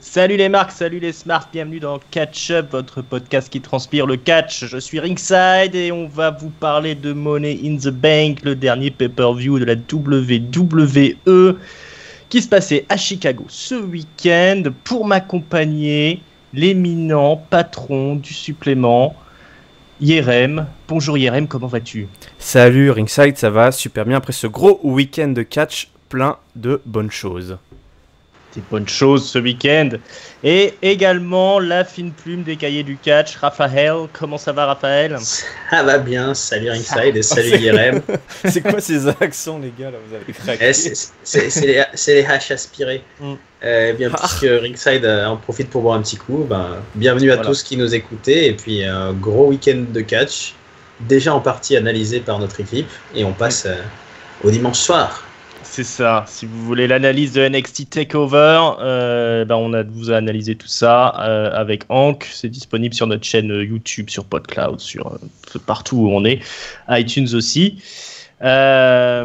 Salut les marques, salut les smarts, bienvenue dans Catch Up, votre podcast qui transpire le catch. Je suis Ringside et on va vous parler de Money in the Bank, le dernier pay-per-view de la WWE qui se passait à Chicago ce week-end. Pour m'accompagner, l'éminent patron du supplément, Yerem. Bonjour Yerem, comment vas-tu ? Salut Ringside, ça va super bien après ce gros week-end de catch plein de bonnes choses. Des bonnes choses ce week-end. Et également la fine plume des cahiers du catch, Raphaël. Comment ça va, Raphaël ? Ça va bien, salut Ringside et salut Yerem. C'est quoi ces accents, les gars, là, vous avez craqué. C'est les haches aspirées. Bien, puisque Ringside en profite pour boire un petit coup, bienvenue à tous qui nous écoutez. Et puis, un gros week-end de catch, déjà en partie analysé par notre équipe. Et on passe au dimanche soir. C'est ça, si vous voulez l'analyse de NXT TakeOver, vous a analysé tout ça avec Hank. C'est disponible sur notre chaîne YouTube, sur PodCloud, sur partout où on est, iTunes aussi. Ce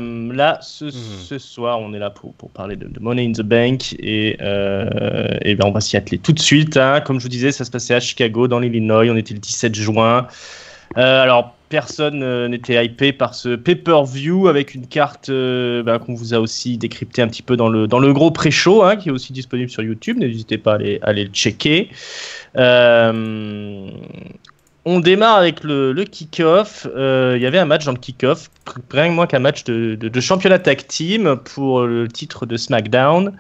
soir, on est là pour parler de Money in the Bank et on va s'y atteler tout de suite. Hein. Comme je vous disais, ça se passait à Chicago, dans l'Illinois. On était le 17 juin. Alors, personne n'était hypé par ce pay-per-view avec une carte qu'on vous a aussi décrypté un petit peu dans le gros pré-show, hein, qui est aussi disponible sur YouTube. N'hésitez pas à aller le checker. On démarre avec le kick-off. Il y avait un match dans le kick-off, rien que moins qu'un match de championnat tag team pour le titre de SmackDown.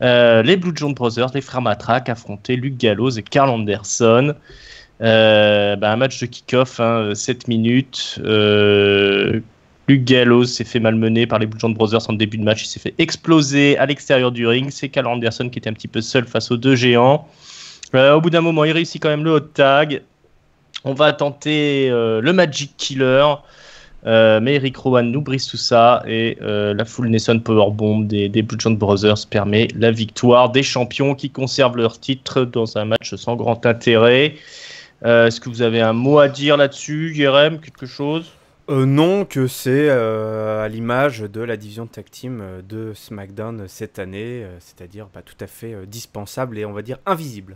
Les Blue Jones Brothers, les frères Matraque, affrontaient Luke Gallows et Karl Anderson. Un match de kick-off, 7 minutes. Luke Gallows s'est fait malmener par les Blue Jones Brothers en début de match. Il s'est fait exploser à l'extérieur du ring. C'est Karl Anderson qui était un petit peu seul face aux deux géants. Au bout d'un moment, il réussit quand même le hot tag. On va tenter le Magic Killer. Mais Eric Rowan nous brise tout ça. Et la Full Nelson Powerbomb des Blue Jones Brothers permet la victoire des champions qui conservent leur titre dans un match sans grand intérêt. Est-ce que vous avez un mot à dire là-dessus, Yerem, quelque chose ? Non, que c'est à l'image de la division tag team de SmackDown cette année, c'est-à-dire tout à fait dispensable et on va dire invisible.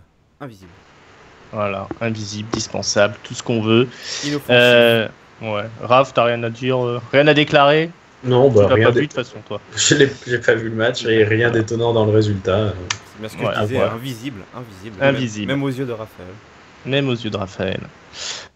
Voilà, invisible, dispensable, tout ce qu'on veut. Inoffensif. Ouais. Raph, t'as rien à dire, rien à déclarer ? Non, tu l'as rien pas vu de toute façon, toi. J'ai pas vu le match et rien d'étonnant dans le résultat. C'est bien ce que je disais, invisible. Même aux yeux de Raphaël. Même aux yeux de Raphaël.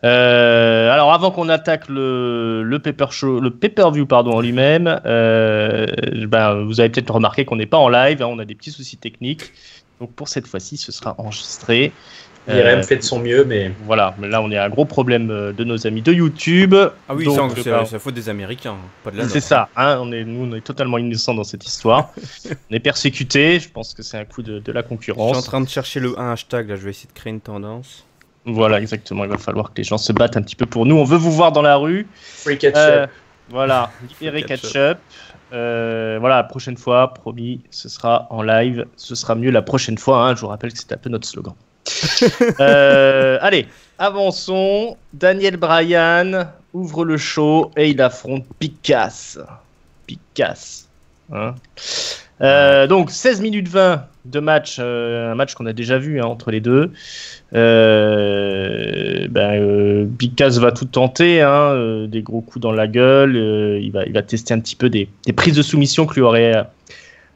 Alors, avant qu'on attaque le pay-per-view en lui-même, vous avez peut-être remarqué qu'on n'est pas en live, on a des petits soucis techniques. Donc, pour cette fois-ci, ce sera enregistré. Irem fait de son mieux, mais... Voilà, mais là, on est à un gros problème de nos amis de YouTube. Ah oui, donc, c'est la faute des Américains, pas de la nôtre. C'est ça, on est totalement innocents dans cette histoire. On est persécutés, je pense que c'est un coup de la concurrence. Je suis en train de chercher un hashtag, là, je vais essayer de créer une tendance. Voilà, exactement. Il va falloir que les gens se battent un petit peu pour nous. On veut vous voir dans la rue. Free catch-up. Voilà, libérez catch-up. La prochaine fois, promis, ce sera en live. Ce sera mieux la prochaine fois. Je vous rappelle que c'est un peu notre slogan. Allez, avançons. Daniel Bryan ouvre le show et il affronte Big Cass. Donc 16 minutes 20 de match, un match qu'on a déjà vu entre les deux. Big Cass va tout tenter, des gros coups dans la gueule. Il va tester un petit peu des prises de soumission que lui aurait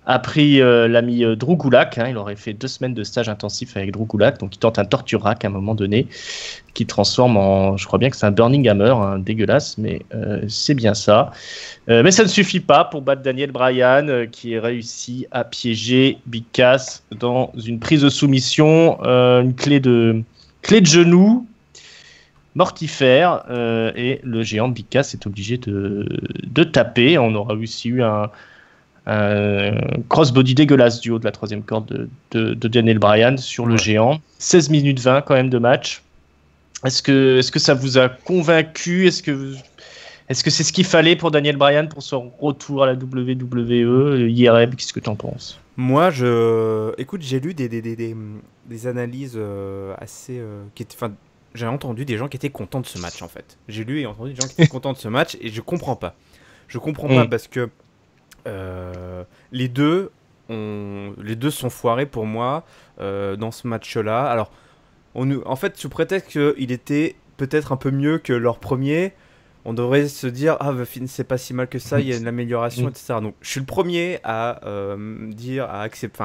appris l'ami Drew Gulak. Il aurait fait 2 semaines de stage intensif avec Drew Gulak, donc il tente un torture rack à un moment donné, qui transforme en, je crois bien que c'est un Burning Hammer, dégueulasse, mais c'est bien ça. Mais ça ne suffit pas pour battre Daniel Bryan, qui a réussi à piéger Big Cass dans une prise de soumission, une clé de genou mortifère, et le géant de Big Cass est obligé de taper. On aura aussi eu un crossbody dégueulasse du haut de la 3e corde de Daniel Bryan sur le géant. 16 minutes 20 quand même de match. Est-ce que ça vous a convaincu ? Est-ce que c'est ce qu'il fallait pour Daniel Bryan pour son retour à la WWE ? IRM, qu'est-ce que t'en penses ? Moi, écoute, j'ai lu des analyses assez... j'ai entendu des gens qui étaient contents de ce match, en fait. J'ai lu et entendu des gens qui étaient contents de ce match et je comprends pas. Je comprends pas parce que les deux les deux sont foirés pour moi dans ce match-là. Alors, en fait, sous prétexte qu'il était peut-être un peu mieux que leur premier, on devrait se dire c'est pas si mal que ça, il y a une amélioration, etc. Donc, je suis le premier à dire, à accepter,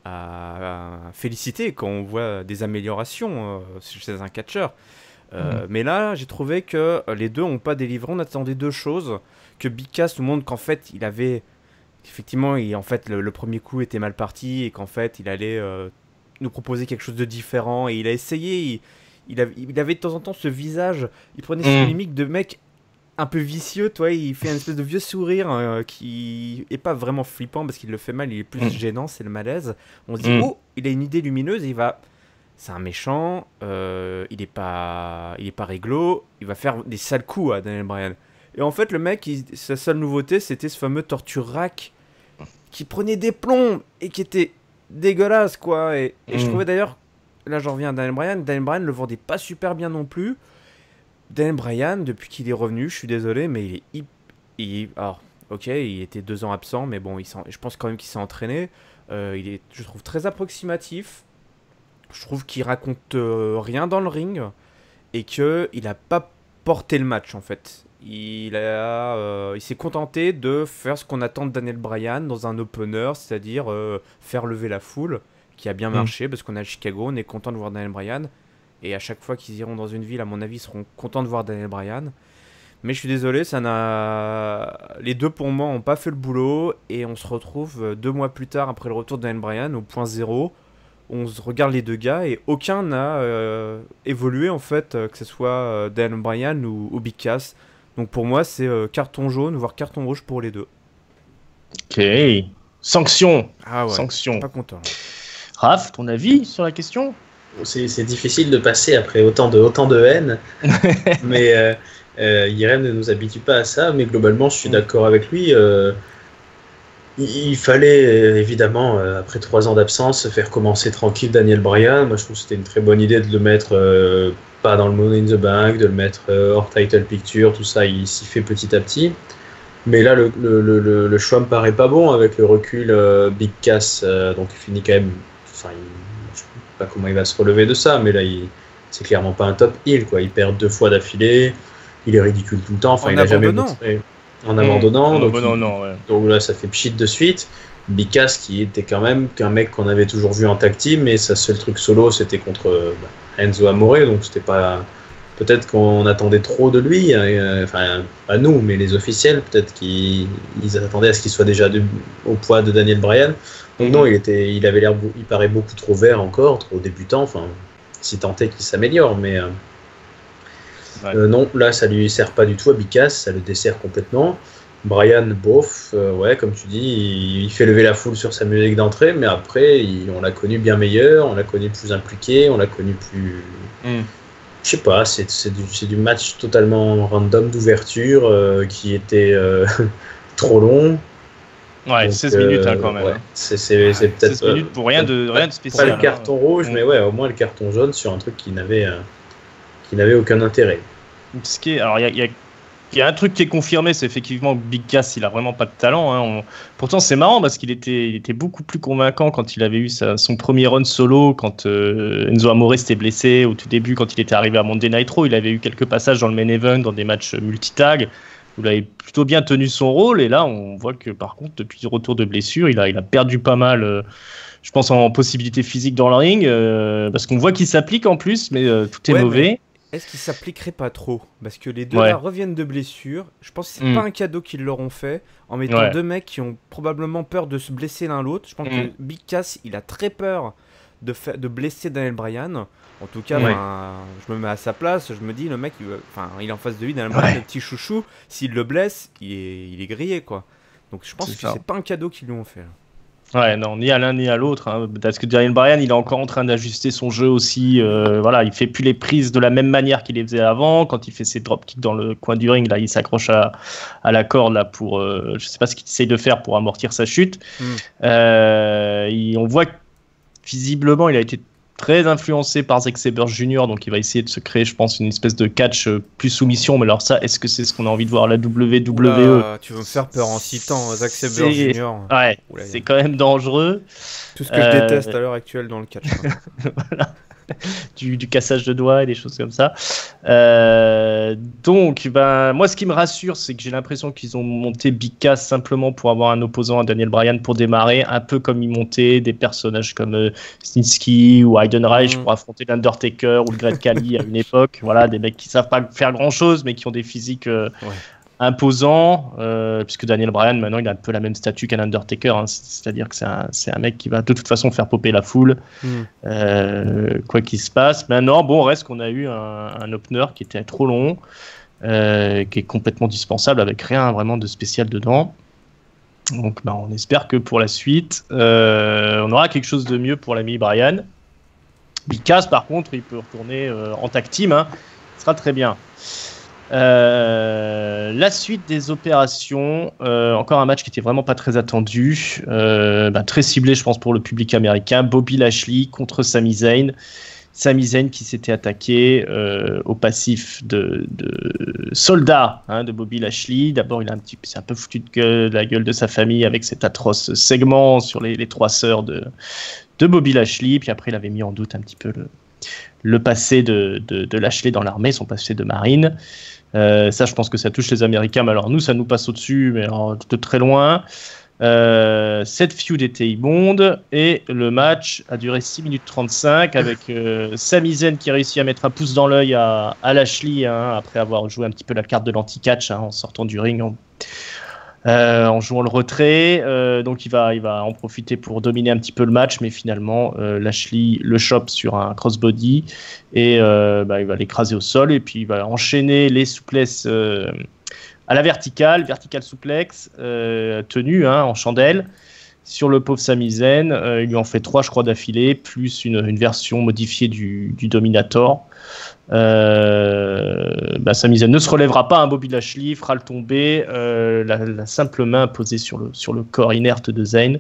à féliciter quand on voit des améliorations chez un catcheur. Mais là, j'ai trouvé que les deux n'ont pas délivré. On attendait deux choses. Que Big Cass nous montre qu'en fait, il avait... Effectivement, le premier coup était mal parti et qu'en fait, il allait nous proposer quelque chose de différent. Et il a essayé. Il avait de temps en temps ce visage. Il prenait cette mimique de mec un peu vicieux. Toi, il fait une espèce de vieux sourire qui est pas vraiment flippant parce qu'il le fait mal. Il est plus gênant, c'est le malaise. On se dit, il a une idée lumineuse et il va... C'est un méchant, il est pas réglo, il va faire des sales coups à Daniel Bryan. Et en fait, le mec, sa seule nouveauté, c'était ce fameux torture rack qui prenait des plombs et qui était dégueulasse, quoi. Et je trouvais d'ailleurs, là j'en reviens à Daniel Bryan le vendait pas super bien non plus. Daniel Bryan, depuis qu'il est revenu, je suis désolé, mais alors, ok, il était 2 ans absent, mais bon, je pense quand même qu'il s'est entraîné. Il est, je trouve, très approximatif. Je trouve qu'il raconte rien dans le ring et qu'il n'a pas porté le match en fait. Il s'est contenté de faire ce qu'on attend de Daniel Bryan dans un opener, c'est-à-dire faire lever la foule, qui a bien marché parce qu'on est à Chicago, on est content de voir Daniel Bryan. Et à chaque fois qu'ils iront dans une ville, à mon avis, ils seront contents de voir Daniel Bryan. Mais je suis désolé, les deux pour moi n'ont pas fait le boulot et on se retrouve 2 mois plus tard après le retour de Daniel Bryan au point zéro. On se regarde les deux gars et aucun n'a évolué en fait, que ce soit Daniel Bryan ou Big Cass. Donc pour moi c'est carton jaune voire carton rouge pour les deux. Ok, sanction. Ah ouais, sanction. Pas content. Raph, ton avis sur la question? C'est difficile de passer après autant de haine, mais Irem ne nous habitue pas à ça, mais globalement je suis d'accord avec lui. Il fallait évidemment, après 3 ans d'absence, faire commencer tranquille Daniel Bryan. Moi je trouve que c'était une très bonne idée de le mettre pas dans le Money in the Bank, de le mettre hors title picture, tout ça il s'y fait petit à petit. Mais là le choix me paraît pas bon avec le recul. Big Cass, donc il finit quand même, enfin je sais pas comment il va se relever de ça, mais là c'est clairement pas un top heel quoi. Il perd 2 fois d'affilée, il est ridicule tout le temps, enfin il a jamais montré. En abandonnant, donc là ça fait pchit de suite. Big Cass qui était quand même qu'un mec qu'on avait toujours vu en tag team, mais sa seul truc solo c'était contre Enzo Amore, donc c'était pas, peut-être qu'on attendait trop de lui, enfin pas nous mais les officiels, peut-être qu'ils attendaient à ce qu'il soit déjà au poids de Daniel Bryan. Donc non, il avait l'air, il paraît beaucoup trop vert encore, trop débutant, enfin si tant est qu'il s'améliore, mais non, là ça lui sert pas du tout à Big Cass, ça le dessert complètement. Bryan, bof, ouais, comme tu dis, il fait lever la foule sur sa musique d'entrée, mais après, on l'a connu bien meilleur, on l'a connu plus impliqué, on l'a connu plus. Je sais pas, c'est du match totalement random d'ouverture qui était trop long. Ouais, donc, 16 minutes quand même. Ouais, c'est peut-être 16 minutes pour rien de spécial. Pas le carton rouge, mais ouais, au moins le carton jaune sur un truc qui n'avait aucun intérêt. Alors, il y a un truc qui est confirmé, c'est effectivement que Big Cass, il a vraiment pas de talent. Hein. Pourtant, c'est marrant parce qu'il était beaucoup plus convaincant quand il avait eu son premier run solo, quand Enzo Amore s'était blessé au tout début, quand il était arrivé à Monday Night Raw. Il avait eu quelques passages dans le main event, dans des matchs multitag, où il avait plutôt bien tenu son rôle. Et là, on voit que par contre, depuis le retour de blessure, il a perdu pas mal. Je pense en possibilité physique dans le ring, parce qu'on voit qu'il s'applique en plus, mais tout est mauvais. Est-ce qu'ils s'appliqueraient pas trop? Parce que les deux là reviennent de blessures. Je pense que c'est pas un cadeau qu'ils leur ont fait en mettant 2 mecs qui ont probablement peur de se blesser l'un l'autre. Je pense que Big Cass, il a très peur de blesser Daniel Bryan. En tout cas, je me mets à sa place. Je me dis, le mec, il est en face de lui, Daniel Bryan, le petit chouchou. S'il le blesse, il est grillé, quoi. Donc je pense que c'est pas un cadeau qu'ils lui ont fait. Ouais, non, ni à l'un ni à l'autre. Hein, parce que Daniel Bryan, il est encore en train d'ajuster son jeu aussi. Voilà, il fait plus les prises de la même manière qu'il les faisait avant. Quand il fait ses dropkicks dans le coin du ring, là, il s'accroche à la corde là pour, je sais pas ce qu'il essaye de faire pour amortir sa chute. On voit que visiblement, il a été très influencé par Zack Sabre Jr., donc il va essayer de se créer, je pense, une espèce de catch plus soumission. Mais alors ça, est-ce que c'est ce qu'on a envie de voir à la WWE? Oula, tu veux me faire peur en citant Zack Sabre Jr. Ouais, c'est quand même dangereux. Tout ce que je déteste à l'heure actuelle dans le catch. Voilà. Du cassage de doigts et des choses comme ça. Donc, moi, ce qui me rassure, c'est que j'ai l'impression qu'ils ont monté Big Cass simplement pour avoir un opposant à Daniel Bryan pour démarrer, un peu comme ils montaient des personnages comme Snitsky ou Heidenreich pour affronter l'Undertaker ou le Great Khali à une époque. Voilà, des mecs qui savent pas faire grand-chose, mais qui ont des physiques imposant, puisque Daniel Bryan maintenant il a un peu la même statut qu'un Undertaker, hein, c'est-à-dire que c'est un mec qui va de toute façon faire popper la foule, quoi qu'il se passe. Maintenant, bon, reste qu'on a eu un opener qui était trop long, qui est complètement dispensable avec rien vraiment de spécial dedans. Donc on espère que pour la suite on aura quelque chose de mieux pour l'ami Bryan. Big Cass par contre il peut retourner en tag team, hein, ce sera très bien. La suite des opérations, encore un match qui était vraiment pas très attendu, très ciblé je pense pour le public américain. Bobby Lashley contre Sami Zayn. Sami Zayn qui s'était attaqué au passif de soldat de Bobby Lashley. D'abord il s'est un peu foutu de la gueule de sa famille avec cet atroce segment sur les 3 sœurs de Bobby Lashley, puis après il avait mis en doute un petit peu le passé de Lashley dans l'armée, son passé de marine. Ça, je pense que ça touche les Américains, mais alors nous, ça nous passe au-dessus, mais alors de très loin. Cette feud était immonde, et le match a duré 6 minutes 35, avec Sami Zayn qui réussit à mettre un pouce dans l'œil à Lashley, après avoir joué un petit peu la carte de l'anti-catch, en sortant du ring, en jouant le retrait. Donc il va en profiter pour dominer un petit peu le match, mais finalement Lashley le chope sur un crossbody et il va l'écraser au sol, et puis il va enchaîner les souplesses à la vertical souplex tenue en chandelle sur le pauvre Sami Zayn. Il lui en fait 3 je crois d'affilée, plus une version modifiée du Dominator. Sami Zayn ne se relèvera pas, Bobby Lashley fera le tomber, la simple main posée sur le corps inerte de Zayn.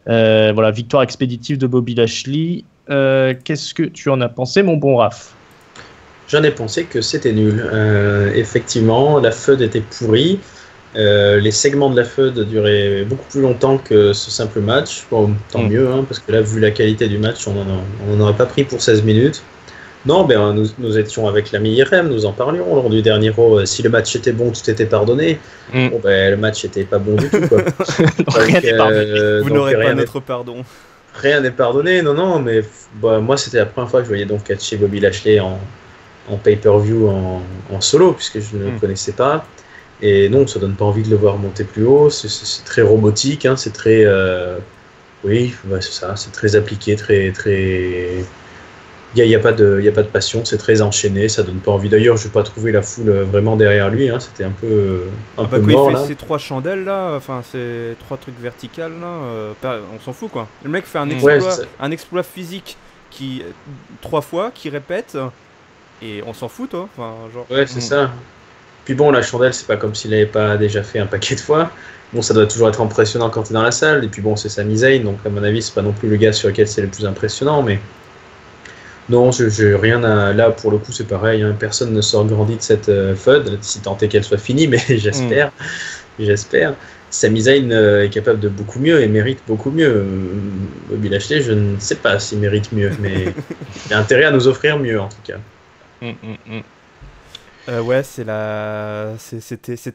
Voilà, victoire expéditive de Bobby Lashley. Qu'est-ce que tu en as pensé, mon bon Raph? J'en ai pensé que c'était nul. Effectivement, la feud était pourrie. Les segments de la feud duraient beaucoup plus longtemps que ce simple match. Bon, tant mieux, parce que là, vu la qualité du match, on n'en aurait pas pris pour 16 minutes. Non, nous étions avec l'ami Irem, nous en parlions lors du dernier Raw. Si le match était bon, tout était pardonné. Bon, le match n'était pas bon du tout, quoi. Rien n'est pardonné. Vous n'aurez pas notre pardon. Rien n'est pardonné, non, mais moi, c'était la première fois que je voyais donc catcher Bobby Lashley en pay-per-view en solo, puisque je ne le connaissais pas. Et non, ça donne pas envie de le voir monter plus haut. C'est très robotique, c'est très... oui, c'est ça, c'est très appliqué, très... Il n'y a pas de passion, c'est très enchaîné, ça donne pas envie. D'ailleurs, je n'ai pas trouvé la foule vraiment derrière lui, c'était un peu mort. Il fait ces 3 chandelles là, enfin ces 3 trucs verticales là, on s'en fout quoi. Le mec fait un exploit physique qui 3 fois, qui répète, et on s'en fout toi. Enfin, genre... Ouais, c'est ça. Puis bon, la chandelle, c'est pas comme s'il n'avait pas déjà fait un paquet de fois. Bon, ça doit toujours être impressionnant quand tu es dans la salle. Et puis bon, c'est Sami Zayn, donc à mon avis, c'est pas non plus le gars sur lequel c'est le plus impressionnant, mais... Non, j'ai rien à... Là, pour le coup, c'est pareil. Personne ne sort grandi de cette feud, si tant est qu'elle soit finie, mais j'espère. Sami Zayn est capable de beaucoup mieux et mérite beaucoup mieux. Bobby Lashley, je ne sais pas s'il mérite mieux, mais il a intérêt à nous offrir mieux, en tout cas. Ouais, c'était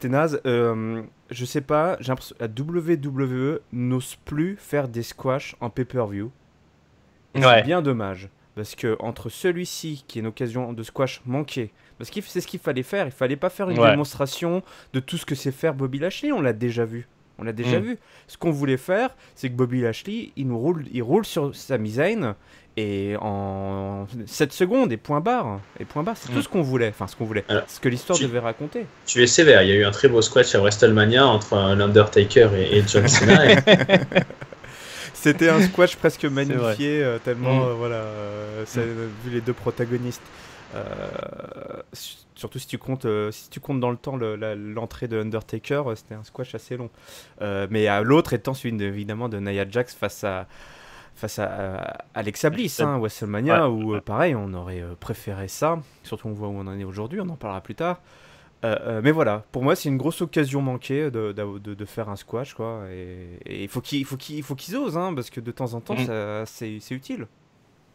naze. Je sais pas, j'ai l'impression que la WWE n'ose plus faire des squash en pay-per-view. C'est bien dommage. Parce que entre celui-ci, qui est une occasion de squash manquée, parce que c'est ce qu'il fallait faire, il fallait pas faire une démonstration de tout ce que c'est faire Bobby Lashley, on l'a déjà vu. Vu. Ce qu'on voulait faire, c'est que Bobby Lashley, il roule sur Sami Zayn, et en 7 secondes, et point barre, c'est tout ce qu'on voulait. Enfin, alors, ce que l'histoire devait raconter. Tu es sévère, il y a eu un très beau squash à WrestleMania entre l'Undertaker et John Cena. C'était un squash presque magnifié, tellement, vu les 2 protagonistes. Surtout si tu comptes dans le temps l'entrée de Undertaker, c'était un squash assez long. Mais l'autre étant celui évidemment de Nia Jax face face à Alexa Bliss, hein, WrestleMania, où pareil, on aurait préféré ça. Surtout on voit où on en est aujourd'hui, on en parlera plus tard. Mais voilà, pour moi c'est une grosse occasion manquée de faire un squash, quoi. Et il faut qu'ils osent, hein, parce que de temps en temps c'est utile.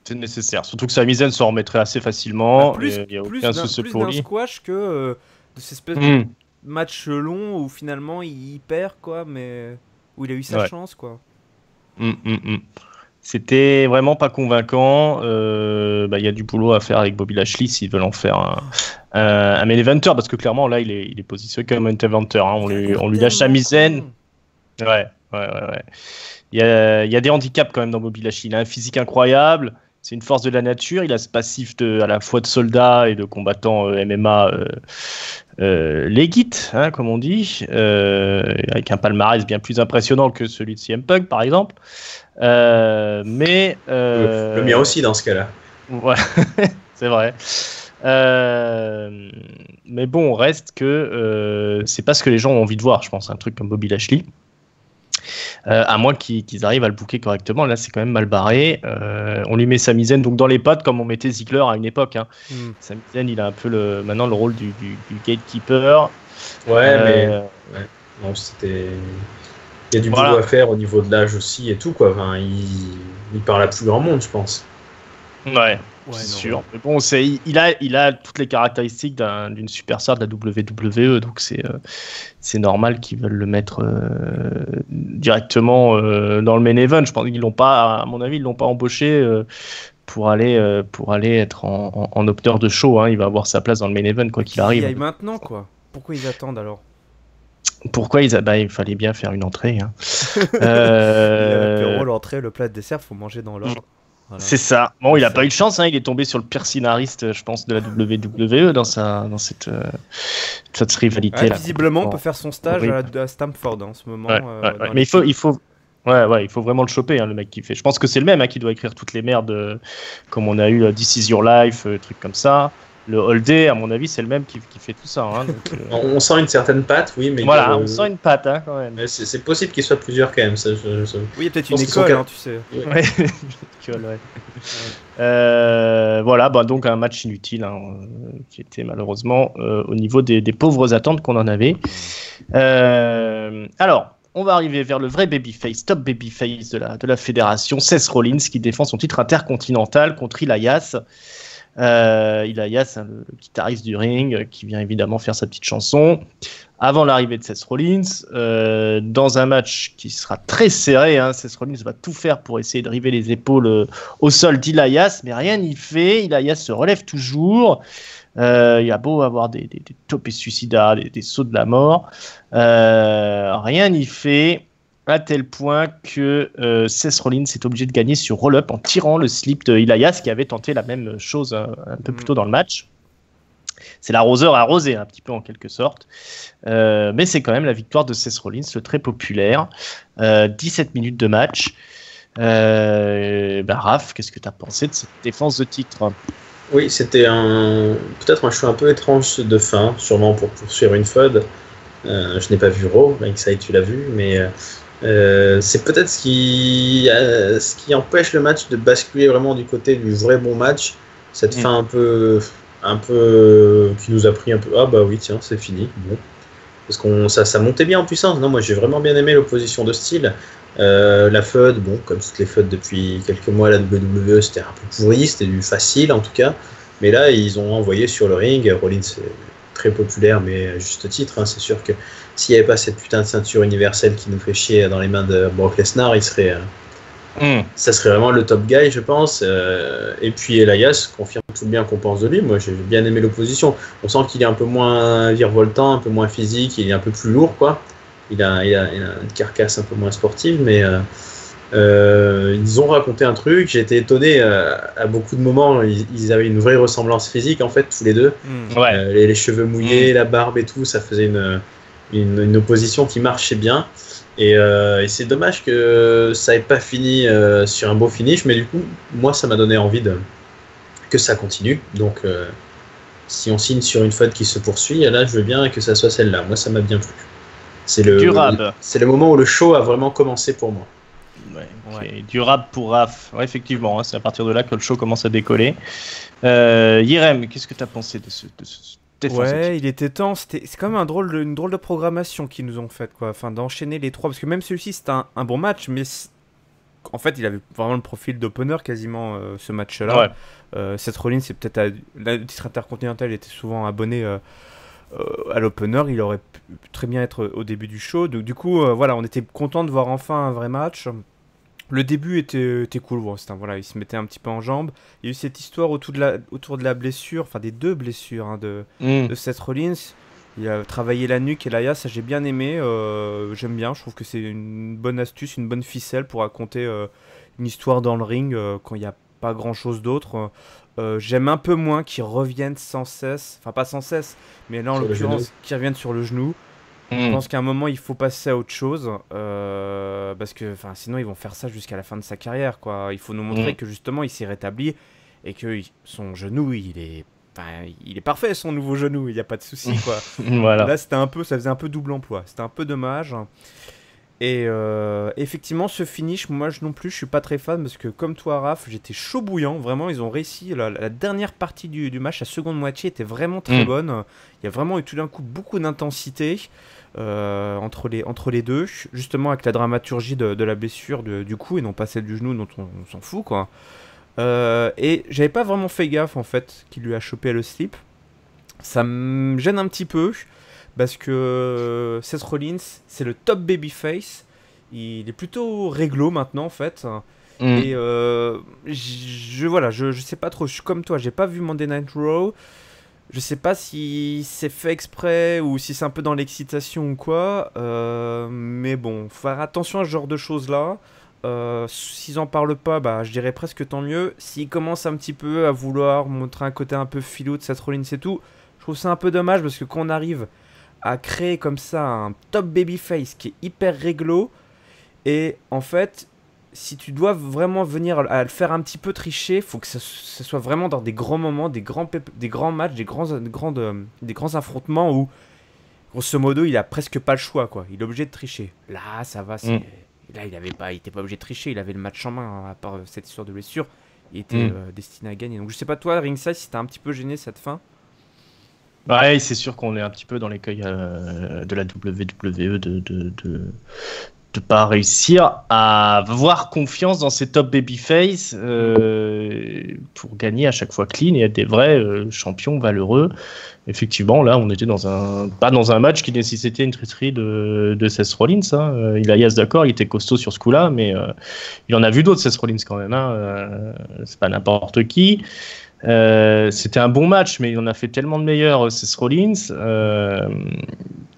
C'est nécessaire, surtout que Sami Zayn s'en remettrait assez facilement. Plus d'un squash que de ces espèces de matchs longs où finalement il perd, quoi, mais où il a eu sa chance, quoi. C'était vraiment pas convaincant. Y a du boulot à faire avec Bobby Lashley s'ils veulent en faire un main eventer, parce que clairement là il est positionné comme un main eventer, hein. On lui lâche Sami Zayn. Ouais. Il y a des handicaps quand même dans Bobby Lashley. Il a un physique incroyable. C'est une force de la nature. Il a ce passif à la fois de soldat et de combattant MMA legit, hein, comme on dit, avec un palmarès bien plus impressionnant que celui de CM Punk, par exemple. Le mien aussi, dans ce cas-là. Ouais, c'est vrai. Mais bon, reste que c'est pas ce que les gens ont envie de voir, je pense, un truc comme Bobby Lashley. À moins qu'ils arrivent à le booker correctement. Là, c'est quand même mal barré. On lui met Sami Zayn donc dans les pattes, comme on mettait Ziggler à une époque, hein. Sami Zayn, il a un peu maintenant le rôle du gatekeeper. Mais non, c'était... Il y a du boulot à faire au niveau de l'âge aussi et tout, quoi. Enfin, il parle à plus grand monde, je pense. Ouais, c'est sûr. Mais bon, il a toutes les caractéristiques d'une superstar de la WWE, donc c'est normal qu'ils veulent le mettre directement dans le main event. Je pense qu'ils l'ont pas, à mon avis, ils l'ont pas embauché pour aller être en opteur de show, hein. Il va avoir sa place dans le main event quoi qu'il arrive. Il y a maintenant, quoi. Pourquoi ils attendent alors? Pourquoi il fallait bien faire une entrée, hein. L'entrée, le plat de dessert, faut manger dans l'ordre. Voilà. C'est ça. Bon, il a pas eu de chance, hein. Il est tombé sur le pire scénariste, je pense, de la WWE dans cette rivalité. Visiblement, on peut faire son stage à Stamford en ce moment. Mais il faut vraiment le choper, hein, le mec qui fait. Je pense que c'est le même, hein, qui doit écrire toutes les merdes, comme on a eu This Is Your Life, trucs comme ça. Le All Day, à mon avis, c'est le même qui fait tout ça, hein, donc, on sent une certaine patte, oui, mais voilà, on sent une patte, hein, quand même. C'est possible qu'il soit plusieurs quand même. Ça, oui, il y a peut-être une école, hein, tu sais. Ouais, une école, voilà, donc un match inutile, hein, qui était malheureusement au niveau des pauvres attentes qu'on en avait. Alors, on va arriver vers le vrai babyface, top babyface de la fédération, Seth Rollins, qui défend son titre intercontinental contre Elias. Elias, hein, le guitariste du ring, qui vient évidemment faire sa petite chanson avant l'arrivée de Seth Rollins, dans un match qui sera très serré, hein. Seth Rollins va tout faire pour essayer de river les épaules au sol d'Elias, mais rien n'y fait. Elias se relève toujours. Il a beau avoir des topés suicidaires, des sauts de la mort, rien n'y fait. À tel point que Seth Rollins est obligé de gagner sur roll-up en tirant le slip de Elias, qui avait tenté la même chose un peu plus tôt dans le match. C'est l'arroseur arrosé, un petit peu en quelque sorte. Mais c'est quand même la victoire de Seth Rollins, le très populaire. 17 minutes de match. Raph, qu'est-ce que tu as pensé de cette défense de titre? Oui, c'était peut-être un choix un peu étrange de fin, sûrement pour poursuivre une feud. Je n'ai pas vu Raw, Ringside tu l'as vu, mais c'est peut-être ce qui empêche le match de basculer vraiment du côté du vrai bon match. Cette fin un peu qui nous a pris un peu, ah bah oui tiens c'est fini, bon. Parce que ça montait bien en puissance. Non, moi j'ai vraiment bien aimé l'opposition de style. La feud, bon, comme toutes les feuds depuis quelques mois, la WWE c'était un peu pourri, c'était du facile en tout cas, mais là ils ont envoyé sur le ring. Rollins c'est très populaire, mais à juste titre, hein. C'est sûr que s'il n'y avait pas cette putain de ceinture universelle qui nous fait chier dans les mains de Brock Lesnar, ça serait vraiment le top guy, je pense. Et puis Elias confirme tout le bien qu'on pense de lui. Moi j'ai bien aimé l'opposition. On sent qu'il est un peu moins virevoltant, un peu moins physique, il est un peu plus lourd, quoi. Il a une carcasse un peu moins sportive, mais ils ont raconté un truc. J'ai été étonné, à beaucoup de moments ils avaient une vraie ressemblance physique en fait tous les deux. Les cheveux mouillés, la barbe et tout, ça faisait une opposition qui marchait bien. Et c'est dommage que ça n'ait pas fini sur un beau finish, mais du coup moi ça m'a donné envie que ça continue. Donc si on signe sur une feud qui se poursuit, là je veux bien que ça soit celle-là. Moi ça m'a bien plu. C'est le moment où le show a vraiment commencé pour moi. Ouais. est durable pour Raph. Ouais, effectivement, hein, c'est à partir de là que le show commence à décoller. Yerem, qu'est-ce que tu as pensé de ce défense? Ouais, il était temps. C'est quand même une drôle de programmation qu'ils nous ont faite, quoi. Enfin, d'enchaîner les trois. Parce que même celui-ci, c'était un bon match, mais en fait, il avait vraiment le profil d'opener quasiment ce match-là. Ouais. Seth Rollins, c'est peut-être le titre intercontinental, il était souvent abonné à l'opener. Il aurait pu très bien être au début du show. Donc, du coup, voilà, on était content de voir enfin un vrai match. Le début était cool. Bon, voilà, il se mettait un petit peu en jambes. Il y a eu cette histoire autour de la blessure, enfin des deux blessures hein, de Seth Rollins. Il a travaillé la nuque et l'aya, ça j'ai bien aimé. J'aime bien, je trouve que c'est une bonne astuce, une bonne ficelle pour raconter une histoire dans le ring quand il n'y a pas grand chose d'autre. J'aime un peu moins qu'ils reviennent sans cesse, enfin pas sans cesse, mais là en l'occurrence qu'ils reviennent sur le genou. Je pense qu'à un moment il faut passer à autre chose parce que sinon ils vont faire ça jusqu'à la fin de sa carrière, quoi. Il faut nous montrer que justement il s'est rétabli et que son genou il est parfait, son nouveau genou, il n'y a pas de souci, quoi. Voilà. Là ça faisait un peu double emploi, c'était un peu dommage. Et effectivement ce finish, moi non plus je suis pas très fan parce que comme toi Raph, j'étais chaud bouillant, vraiment ils ont réussi, la dernière partie du match, la seconde moitié était vraiment très bonne. Il y a vraiment eu tout d'un coup beaucoup d'intensité entre les deux, justement avec la dramaturgie de la blessure du cou et non pas celle du genou dont on s'en fout, quoi. Et j'avais pas vraiment fait gaffe en fait qu'il lui a chopé le slip. Ça me gêne un petit peu parce que Seth Rollins c'est le top babyface. Il est plutôt réglo maintenant en fait. Et je sais pas trop. Je suis comme toi, j'ai pas vu Monday Night Raw. Je sais pas si c'est fait exprès ou si c'est un peu dans l'excitation ou quoi. Mais bon, faut faire attention à ce genre de choses là. S'ils en parlent pas, je dirais presque tant mieux. S'ils commencent un petit peu à vouloir montrer un côté un peu filou de Seth Rollins et tout, je trouve ça un peu dommage parce que quand on arrive à créer comme ça un top babyface qui est hyper réglo, et en fait, si tu dois vraiment venir à le faire un petit peu tricher, faut que ce soit vraiment dans des grands moments, des grands matchs, des grands affrontements où, grosso modo, il a presque pas le choix, quoi. Il est obligé de tricher. Là, ça va, là, il était pas obligé de tricher, il avait le match en main, à part cette histoire de blessure, il était destiné à gagner. Donc je sais pas toi, Ringside, si t'as un petit peu gêné cette fin. Ouais, c'est sûr qu'on est un petit peu dans l'écueil de la WWE de pas réussir à avoir confiance dans ces top babyface pour gagner à chaque fois clean et être des vrais champions valeureux. Effectivement, là, on était pas dans un match qui nécessitait une traîtrise de Seth Rollins. Hein. Elias, d'accord, il était costaud sur ce coup-là, mais il en a vu d'autres, Seth Rollins, quand même. Hein. C'est pas n'importe qui. C'était un bon match, mais il en a fait tellement de meilleurs, Seth Rollins,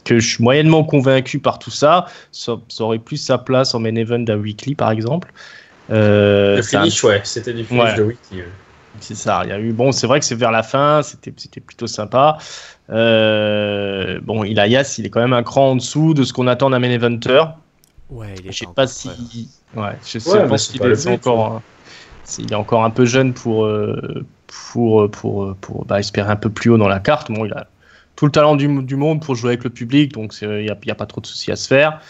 que je suis moyennement convaincu par tout ça. Ça aurait plus sa place en main event d'un weekly, par exemple. Le finish, c'était du finish de weekly. C'est ça. Il y a eu, c'est vrai que c'est vers la fin, c'était plutôt sympa. Elias, il est quand même un cran en dessous de ce qu'on attend d'un main eventer. Ouais, je sais pas si, je pense qu'il est encore. Il est encore un peu jeune pour espérer un peu plus haut dans la carte. Bon, il a tout le talent du monde pour jouer avec le public, donc il n'y a pas trop de soucis à se faire.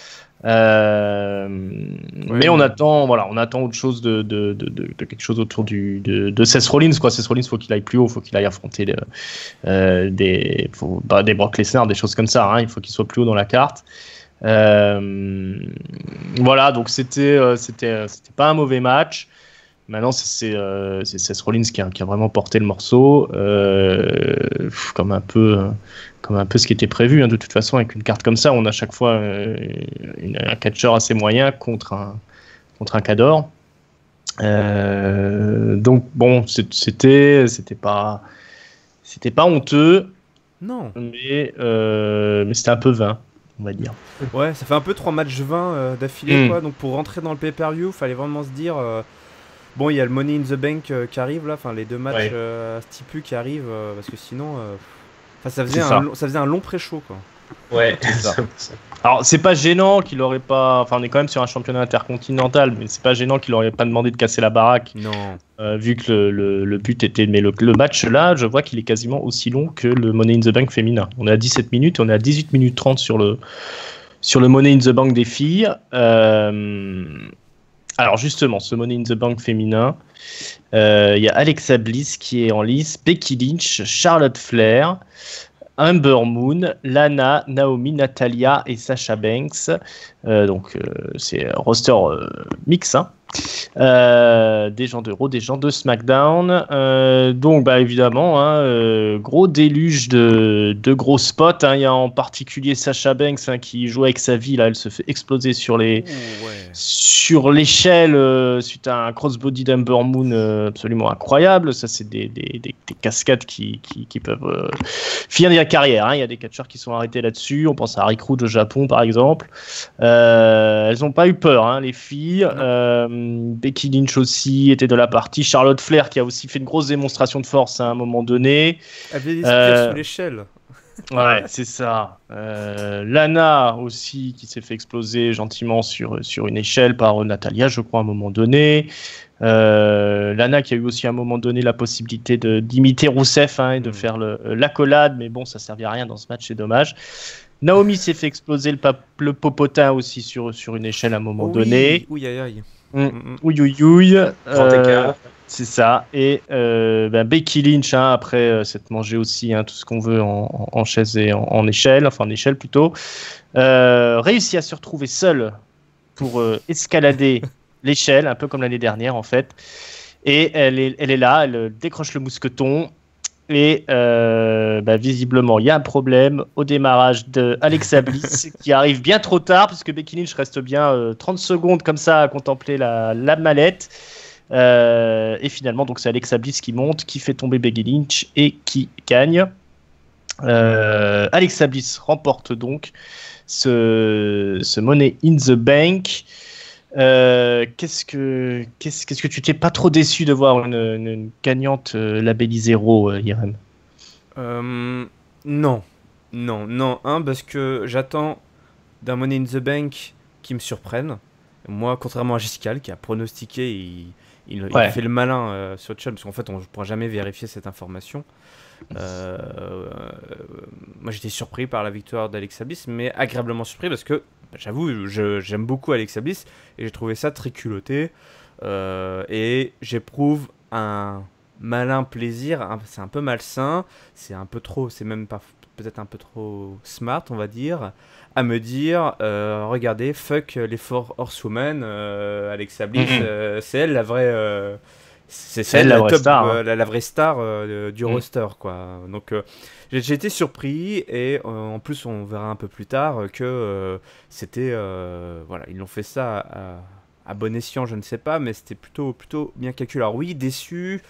Mais on attend autre chose de quelque chose autour de Seth Rollins, quoi. Seth Rollins, faut qu'il aille plus haut, faut qu'il aille affronter des Brock Lesnar, des choses comme ça. Hein. Il faut qu'il soit plus haut dans la carte. Donc c'était pas un mauvais match. Maintenant, c'est Seth Rollins qui a vraiment porté le morceau, comme un peu ce qui était prévu. Hein. De toute façon, avec une carte comme ça, on a chaque fois un catcheur assez moyen contre un cador. Donc bon, c'était pas honteux. Non. Mais c'était un peu vain, on va dire. Ouais, ça fait un peu 3 matchs 20 d'affilée, quoi. Donc pour rentrer dans le pay-per-view, fallait vraiment se dire. Bon, il y a le Money in the Bank qui arrive là, les 2 matchs stipus qui arrivent, parce que sinon, ça faisait un long pré-show, quoi. Ouais, c'est ça. Alors, c'est pas gênant qu'il aurait pas. Enfin, on est quand même sur un championnat intercontinental, mais c'est pas gênant qu'il aurait pas demandé de casser la baraque. Non. Vu que le but était. Mais le match là, je vois qu'il est quasiment aussi long que le Money in the Bank féminin. On est à 17 minutes et on est à 18 minutes 30 sur le Money in the Bank des filles. Alors justement, ce Money in the Bank féminin, il y a Alexa Bliss qui est en lice, Becky Lynch, Charlotte Flair, Ember Moon, Lana, Naomi, Natalia et Sasha Banks. Donc c'est roster mix, hein. Des gens de Raw, des gens de SmackDown. Donc bah évidemment, hein, gros déluge de gros spots, hein. Il y a en particulier Sasha Banks, hein, qui joue avec sa vie là, elle se fait exploser sur l'échelle suite à un crossbody d'Ember Moon absolument incroyable. Ça c'est des cascades qui peuvent finir la carrière, hein. Il y a des catcheurs qui sont arrêtés là-dessus. On pense à Rick Rude au Japon par exemple. Elles n'ont pas eu peur, hein, les filles. Becky Lynch aussi était de la partie. Charlotte Flair qui a aussi fait une grosse démonstration de force à un moment donné. Elle avait des splits sous l'échelle. Ouais, c'est ça. Lana aussi qui s'est fait exploser gentiment sur une échelle par Natalia, je crois, à un moment donné. Lana qui a eu aussi à un moment donné la possibilité d'imiter Rousseff, hein, et de faire l'accolade, mais bon, ça servait à rien dans ce match, c'est dommage. Naomi s'est fait exploser le popotin aussi sur une échelle à un moment donné. Oui, aïe, aïe. Ouïouïouï. Grand écart. C'est ça. Et Becky Lynch, hein, après s'être mangé aussi, hein, tout ce qu'on veut en chaise et en échelle, enfin en échelle plutôt, réussit à se retrouver seule pour escalader l'échelle, un peu comme l'année dernière en fait. Et elle est là, elle décroche le mousqueton. Et visiblement, il y a un problème au démarrage de Alexa Bliss qui arrive bien trop tard, puisque Becky Lynch reste bien 30 secondes comme ça à contempler la mallette. Et finalement, donc c'est Alexa Bliss qui monte, qui fait tomber Becky Lynch et qui gagne. Alexa Bliss remporte donc ce Money in the Bank. Qu'est-ce que tu t'es pas trop déçu de voir une gagnante labellisée Raw, Irem? Non, parce que j'attends d'un Money in the Bank qui me surprenne. Moi, contrairement à Jessica qui a pronostiqué, il fait le malin sur le chat, parce qu'en fait on ne pourra jamais vérifier cette information. Moi j'étais surpris par la victoire d'Alexa Bliss, mais agréablement surpris parce que j'avoue, j'aime beaucoup Alexa Bliss et j'ai trouvé ça très culotté, et j'éprouve un malin plaisir, c'est un peu malsain, c'est un peu trop, c'est même pas peut-être un peu trop smart, on va dire, à me dire regardez, fuck les Four Horsewomen, Alexa Bliss, c'est elle la vraie c'est elle la vraie star, hein. La vraie star du roster, quoi. Donc j'ai été surpris, et en plus on verra un peu plus tard que c'était voilà, ils l'ont fait ça à bon escient, je ne sais pas, mais c'était plutôt bien calculé. Alors oui, déçu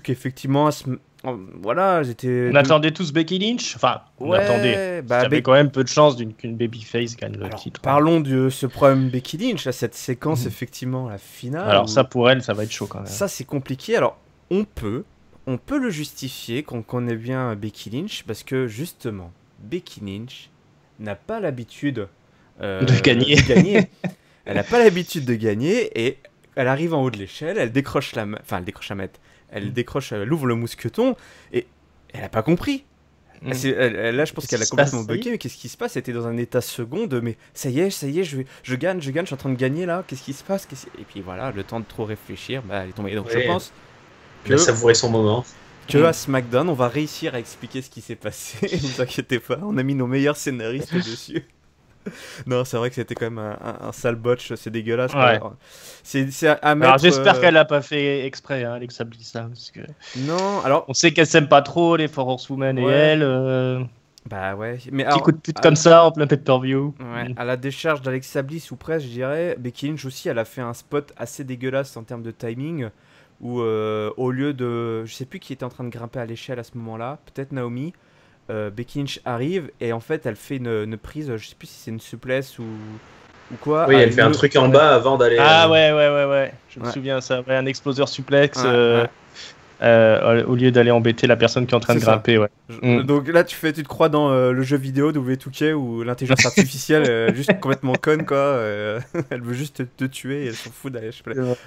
qu'effectivement voilà, on attendait tous Becky Lynch, enfin on attendait, il y avait quand même peu de chance qu'une babyface gagne le titre. Parlons de ce problème Becky Lynch, là, cette séquence effectivement, la finale. Alors ça, pour elle, ça va être chaud quand même. Ça c'est compliqué. Alors on peut le justifier quand on connaît bien Becky Lynch, parce que justement Becky Lynch n'a pas l'habitude de gagner. Elle n'a pas l'habitude de gagner, et elle arrive en haut de l'échelle, elle décroche la mette. Elle ouvre le mousqueton, et elle n'a pas compris. Là, je pense qu'elle a complètement bugué. Mais qu'est-ce qui se passe? Elle était dans un état seconde. Mais ça y est, je gagne, je suis en train de gagner là. Qu'est-ce qui se passe? Et puis voilà, le temps de trop réfléchir, elle est tombée. Donc je pense que elle a savouré son moment. Que à SmackDown, on va réussir à expliquer ce qui s'est passé. Ne vous inquiétez pas, on a mis nos meilleurs scénaristes dessus. Non, c'est vrai que c'était quand même un sale botch, c'est dégueulasse. Ouais. C'est à mettre. Alors j'espère qu'elle l'a pas fait exprès, hein, Alexa Bliss, parce que. Non, alors. On sait qu'elle s'aime pas trop les Four Horsewomen, et elle. Bah ouais, mais petit coup de pute comme ça en plein pay-per-view. Ouais, à la décharge d'Alexa Bliss, ou presque, je dirais, Becky Lynch aussi, elle a fait un spot assez dégueulasse en termes de timing, où au lieu de, je sais plus qui était en train de grimper à l'échelle à ce moment-là, peut-être Naomi. Becky Lynch arrive, et en fait elle fait une prise, je sais plus si c'est une souplesse ou quoi. Oui, elle fait un truc en bas avant d'aller. Ah ouais, je me souviens ça, un exploseur suplex. Au lieu d'aller embêter la personne qui est en train de grimper. Donc là tu te crois dans le jeu vidéo de W2K où l'intelligence artificielle est juste complètement conne, quoi. Elle veut juste te tuer et elle s'en fout d'aller.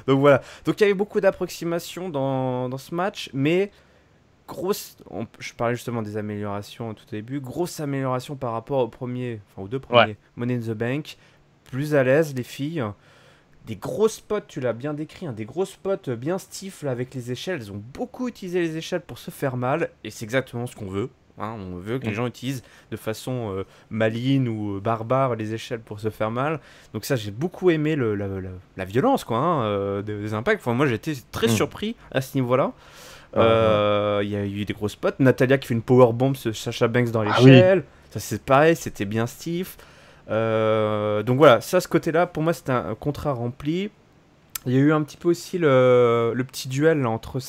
Donc voilà, donc il y avait beaucoup d'approximations dans ce match, mais je parlais justement des améliorations tout au début, grosse amélioration par rapport aux deux premiers Money in the Bank, plus à l'aise les filles, des gros spots, tu l'as bien décrit, hein, des gros spots bien stiff là, avec les échelles. Ils ont beaucoup utilisé les échelles pour se faire mal, et c'est exactement ce qu'on veut. Hein, on veut que les gens utilisent de façon maligne ou barbare les échelles pour se faire mal. Donc ça, j'ai beaucoup aimé la violence quoi, hein, des impacts. Enfin, moi, j'étais très surpris à ce niveau-là. Il y a eu des gros spots. Natalia qui fait une powerbomb sur Sasha Banks dans l'échelle. Ça, c'est pareil, c'était bien stiff. Donc voilà, ça, ce côté-là, pour moi, c'était un contrat rempli. Il y a eu un petit peu aussi le petit duel là, entre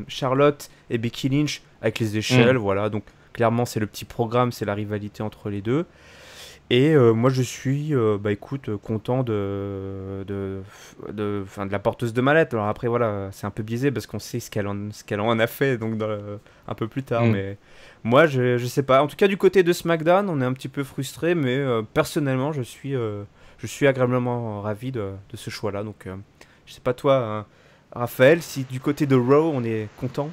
Charlotte et Becky Lynch avec les échelles. Voilà, donc clairement, c'est le petit programme, c'est la rivalité entre les deux. Et moi, je suis, content de la porteuse de mallette. Alors après, voilà, c'est un peu biaisé parce qu'on sait ce qu'elle en a fait donc un peu plus tard. Mais moi, je sais pas. En tout cas, du côté de SmackDown, on est un petit peu frustré, mais personnellement, je suis agréablement ravi de ce choix-là. Donc, je sais pas toi, Raphaël, si du côté de Raw, on est content.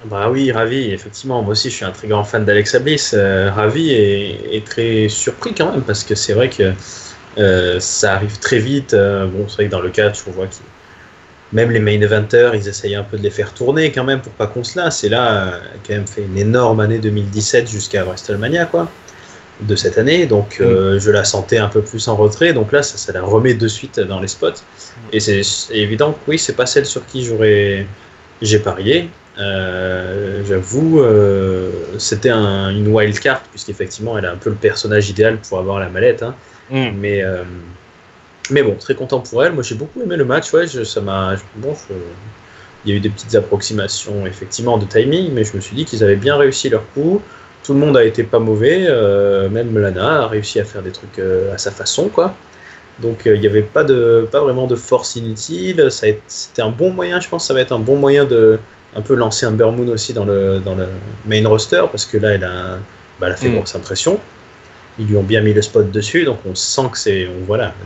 Bah oui, ravi, effectivement. Moi aussi, je suis un très grand fan d'Alexa Bliss. Ravi et très surpris quand même, parce que c'est vrai que ça arrive très vite. Bon, c'est vrai que dans le catch, on voit que même les main eventers, ils essayent un peu de les faire tourner quand même pour pas qu'on se lasse. Et là, elle a quand même fait une énorme année 2017 jusqu'à WrestleMania, quoi, de cette année. Donc, je la sentais un peu plus en retrait. Donc là, ça la remet de suite dans les spots. Et c'est évident que oui, c'est pas celle sur qui j'ai parié. J'avoue, c'était une wild card puisqu'effectivement elle a un peu le personnage idéal pour avoir la mallette, hein. Mais bon, très content pour elle. Moi j'ai beaucoup aimé le match, ouais, il y a eu des petites approximations effectivement de timing, mais je me suis dit qu'ils avaient bien réussi leur coup. Tout le monde a été pas mauvais, même Lana a réussi à faire des trucs à sa façon, quoi. Donc il n'y avait pas vraiment de force inutile. C'était un bon moyen, je pense que ça va être un bon moyen de un peu lancer un Moon aussi dans le main roster, parce que là elle a fait grosse impression. Ils lui ont bien mis le spot dessus, donc on sent que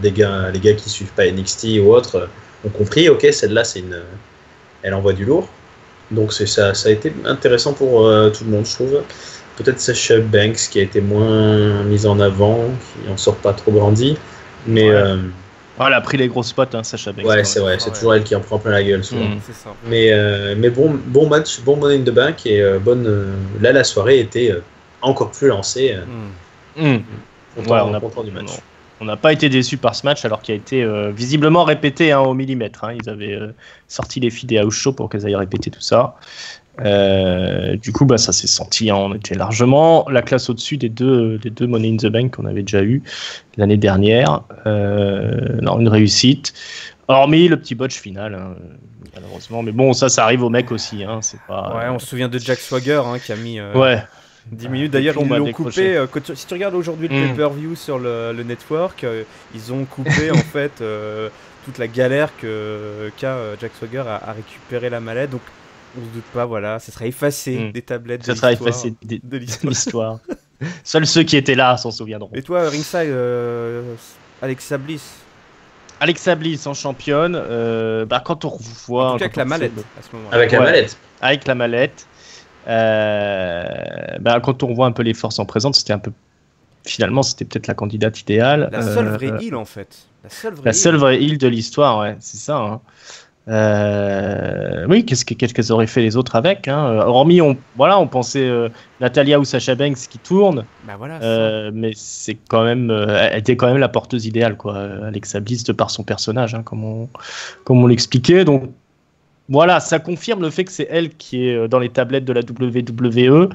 les gars qui suivent pas NXT ou autre ont compris, ok, celle-là elle envoie du lourd. Donc ça a été intéressant pour tout le monde, je trouve. Peut-être Sasha Banks qui a été moins mise en avant, qui en sort pas trop grandi, mais elle a pris les gros spots, hein, Sasha Banks. Ouais, c'est vrai, c'est toujours elle qui en prend plein la gueule souvent. C'est ça. Mais bon match, bon Money in the Bank, et là la soirée était encore plus lancée. Content du match. On n'a pas été déçus par ce match, alors qu'il a été visiblement répété, hein, au millimètre, hein. Ils avaient sorti les filles des house shows pour qu'elles aillent répéter tout ça. Du coup, ça s'est senti, hein, on était largement la classe au-dessus des deux Money in the Bank qu'on avait déjà eu l'année dernière. Une réussite, hormis le petit botch final, hein, malheureusement. Mais bon, ça arrive aux mecs aussi, hein, c'est pas. Ouais, on se souvient de Jack Swagger, hein, qui a mis 10 minutes. D'ailleurs, ils l'ont coupé. Si tu regardes aujourd'hui le pay-per-view sur le network, ils ont coupé en fait toute la galère qu'a Jack Swagger à récupérer la mallette. Donc on se doute pas, voilà, ça sera effacé des tablettes de l'histoire. Seuls ceux qui étaient là s'en souviendront. Et toi, ringside, Alexa Bliss en championne, quand on revoit... En tout cas, avec la mallette, à ce moment-là. Avec la mallette. Avec la mallette. Quand on voit un peu les forces en présence, finalement, c'était peut-être la candidate idéale. La seule vraie heal, en fait. La seule vraie heal de l'histoire, ouais, c'est ça, hein. Oui, qu'est-ce qu'elles auraient fait les autres avec, hein. Hormis, on pensait Natalia ou Sasha Banks qui tournent, mais c'est quand même, elle était quand même la porteuse idéale, quoi. Alexa Bliss, de par son personnage, hein, comme on l'expliquait. Donc voilà, ça confirme le fait que c'est elle qui est dans les tablettes de la WWE.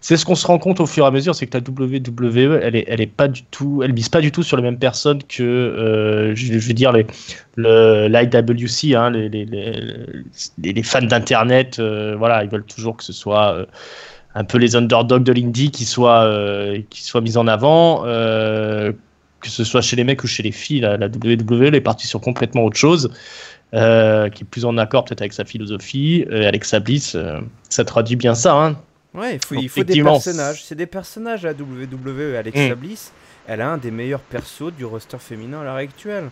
C'est ce qu'on se rend compte au fur et à mesure, c'est que la WWE, elle est pas du tout, elle mise pas du tout sur les mêmes personnes que, je veux dire, l'IWC, hein, les fans d'internet. Ils veulent toujours que ce soit un peu les underdogs de l'indie qui soient mis en avant. Que ce soit chez les mecs ou chez les filles, la WWE, elle est partie sur complètement autre chose, qui est plus en accord peut-être avec sa philosophie. Alexa Bliss, ça traduit bien ça, hein. Ouais, il faut des personnages. C'est des personnages, la WWE. Alexa Bliss, elle a un des meilleurs persos du roster féminin à l'heure actuelle.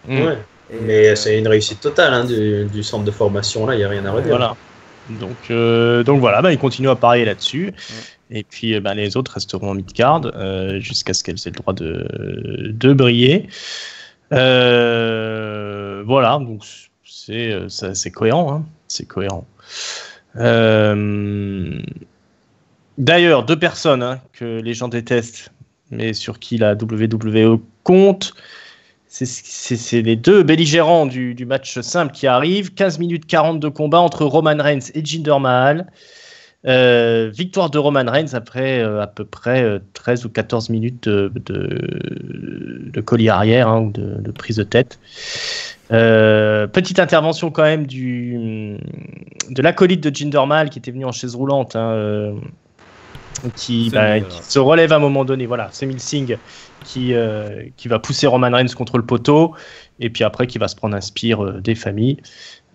Ouais. Mais c'est une réussite totale, hein, du centre de formation, là, il n'y a rien à redire. Voilà. Donc voilà, ils continuent à parier là-dessus. Et puis les autres resteront en mid-card jusqu'à ce qu'elles aient le droit de briller. Voilà, donc c'est cohérent. Hein, c'est cohérent. D'ailleurs, 2 personnes que les gens détestent, mais sur qui la WWE compte, c'est les 2 belligérants du match simple qui arrivent. 15 minutes 40 de combat entre Roman Reigns et Jinder Mahal. Victoire de Roman Reigns après à peu près 13 ou 14 minutes de collier arrière ou de prise de tête. Petite intervention quand même de l'acolyte de Jinder Mahal qui était venu en chaise roulante, qui se relève à un moment donné. Voilà, Semil Singh qui va pousser Roman Reigns contre le poteau et puis après qui va se prendre un spear des familles.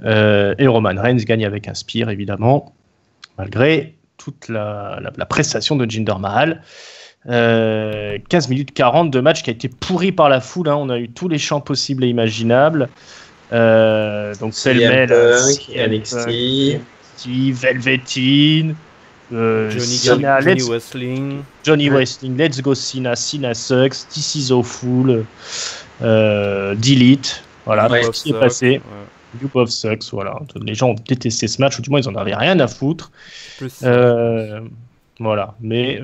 Et Roman Reigns gagne avec un spear évidemment, malgré toute la prestation de Jinder Mahal. 15 minutes 40 de match qui a été pourri par la foule. On a eu tous les chants possibles et imaginables. Donc Selmel, NXT, Velveteen, Johnny Wrestling, Let's Go Cena, Cena Sucks, This is Awful, Delete. Voilà, tout ce qui est passé. You Both Sucks, voilà. Les gens ont détesté ce match, ou du moins ils en avaient rien à foutre. Voilà, mais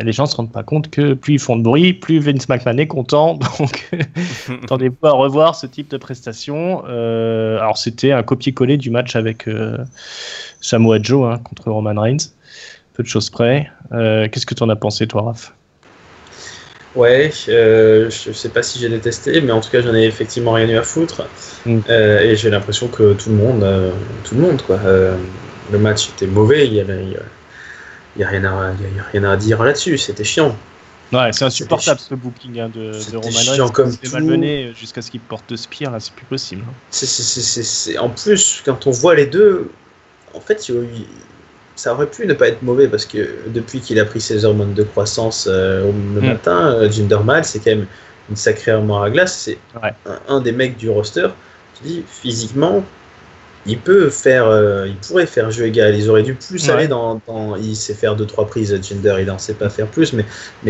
les gens se rendent pas compte que plus ils font de bruit, plus Vince McMahon est content. Donc, attendez-vous à revoir ce type de prestation. Alors, c'était un copier-coller du match avec Samoa Joe contre Roman Reigns. Peu de choses près. Qu'est-ce que tu en as pensé, toi, Raph ? Ouais, je sais pas si j'ai détesté, mais en tout cas, j'en ai effectivement rien eu à foutre. Et j'ai l'impression que tout le monde, quoi. Le match était mauvais, il y a rien à dire là-dessus, c'était chiant. Ouais, c'est insupportable ce booking de Roman Reigns. C'était malmené jusqu'à ce qu'il porte de spear, là, c'est plus possible. En plus, quand on voit les deux, en fait, ça aurait pu ne pas être mauvais parce que depuis qu'il a pris ses hormones de croissance le matin, Jinder Mahal, c'est quand même une sacrée armoire à glace. C'est un des mecs du roster. Tu dis, physiquement, il pourrait faire jeu égal. Ils auraient dû plus aller il sait faire 2-3 prises. Jinder, il n'en sait pas faire plus, mais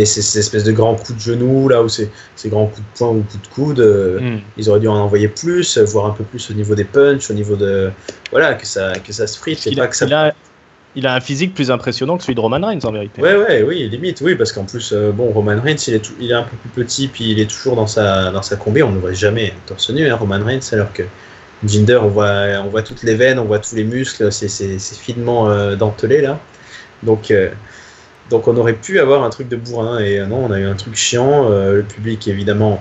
ces espèces de grands coups de genoux là, ou ces grands coups de poing ou coups de coude, ils auraient dû en envoyer plus, voir un peu plus au niveau des punchs, au niveau de que ça se frite. Il a un physique plus impressionnant que celui de Roman Reigns en vérité. Oui, limite, oui, parce qu'en plus, Roman Reigns, il est un peu plus petit, puis il est toujours dans sa combi. On ne le voit jamais torse nu, Roman Reigns, alors que Jinder, on voit toutes les veines, on voit tous les muscles, c'est finement dentelé là. Donc on aurait pu avoir un truc de bourrin, et non, on a eu un truc chiant. Le public, évidemment,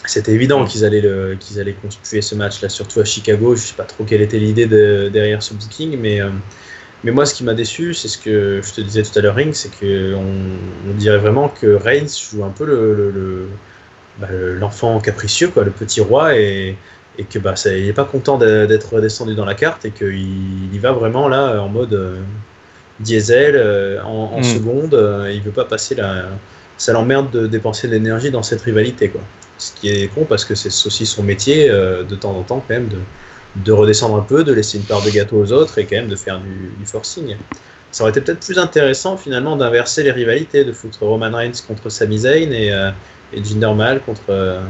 c'était évident qu'ils allaient constituer ce match là, surtout à Chicago. Je sais pas trop quelle était l'idée derrière ce booking, mais moi, ce qui m'a déçu, c'est ce que je te disais tout à l'heure, Ring, c'est qu'on dirait vraiment que Reigns joue un peu l'enfant capricieux, quoi, le petit roi, et que il n'est pas content d'être redescendu dans la carte, et qu'il y va vraiment là en mode diesel, en seconde. Il veut pas passer ça l'emmerde de dépenser de l'énergie dans cette rivalité, quoi. Ce qui est con parce que c'est aussi son métier de temps en temps quand même de redescendre un peu, de laisser une part de gâteau aux autres et quand même de faire du forcing. Ça aurait été peut-être plus intéressant finalement d'inverser les rivalités, de foutre Roman Reigns contre Sami Zayn et Jinder Mahal contre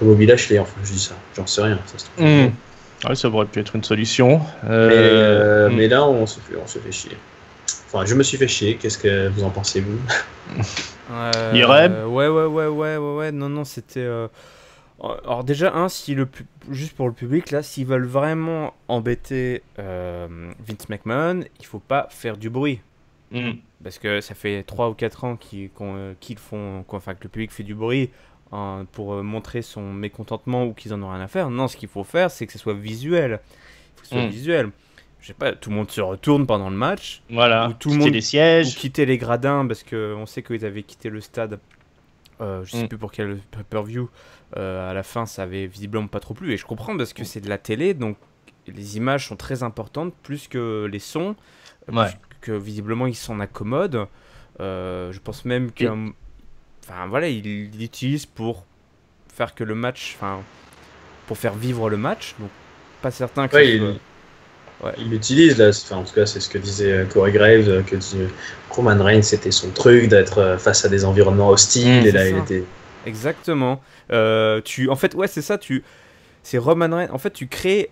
Bobby Lashley. Enfin, je dis ça, j'en sais rien. Ça se trouve. Ouais, ça aurait pu être une solution. Mais là, on se fait chier. Enfin, je me suis fait chier. Qu'est-ce que vous en pensez, vous? Irem Ouais. Non, c'était. Alors déjà, juste pour le public, là, s'ils veulent vraiment embêter Vince McMahon, il faut pas faire du bruit. Parce que ça fait 3 ou 4 ans que le public fait du bruit pour montrer son mécontentement ou qu'ils en ont rien à faire. Non, ce qu'il faut faire, c'est que ce soit visuel. Il faut que ce soit visuel. Je sais pas, tout le monde se retourne pendant le match. Voilà, ou tout le monde les sièges. Ou quitter les gradins, parce qu'on sait qu'ils avaient quitté le stade. Je sais plus pour quel pay-per-view. À la fin, ça avait visiblement pas trop plu. Et je comprends parce que c'est de la télé, donc les images sont très importantes, plus que les sons. Que visiblement ils s'en accommodent. Je pense même qu'il l'utilise pour faire que le match, pour faire vivre le match. Donc pas certain que. Ouais. Il l'utilise, là. Enfin, en tout cas, c'est ce que disait Corey Graves, que Roman Reigns, c'était son truc d'être face à des environnements hostiles, et là, il était... Exactement. En fait, ouais, c'est ça, c'est Roman Reigns. En fait, tu crées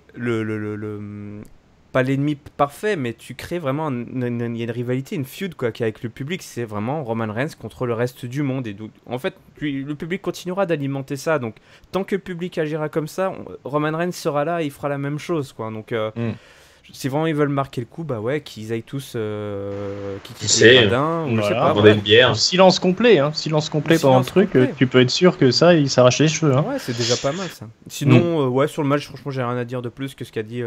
pas l'ennemi parfait, mais tu crées vraiment il y a une rivalité, une feud quoi, avec le public. C'est vraiment Roman Reigns contre le reste du monde. Et donc, en fait, le public continuera d'alimenter ça. Donc, tant que le public agira comme ça, Roman Reigns sera là et il fera la même chose, quoi. Donc, si vraiment ils veulent marquer le coup, bah ouais, qu'ils aillent tous les gradins, ou je sais pas, une bière. Silence complet, pendant le truc, tu peux être sûr que ça, il s'arrache les cheveux. Hein. Ouais, c'est déjà pas mal ça. Sinon, ouais, sur le match, franchement, j'ai rien à dire de plus que ce qu'a dit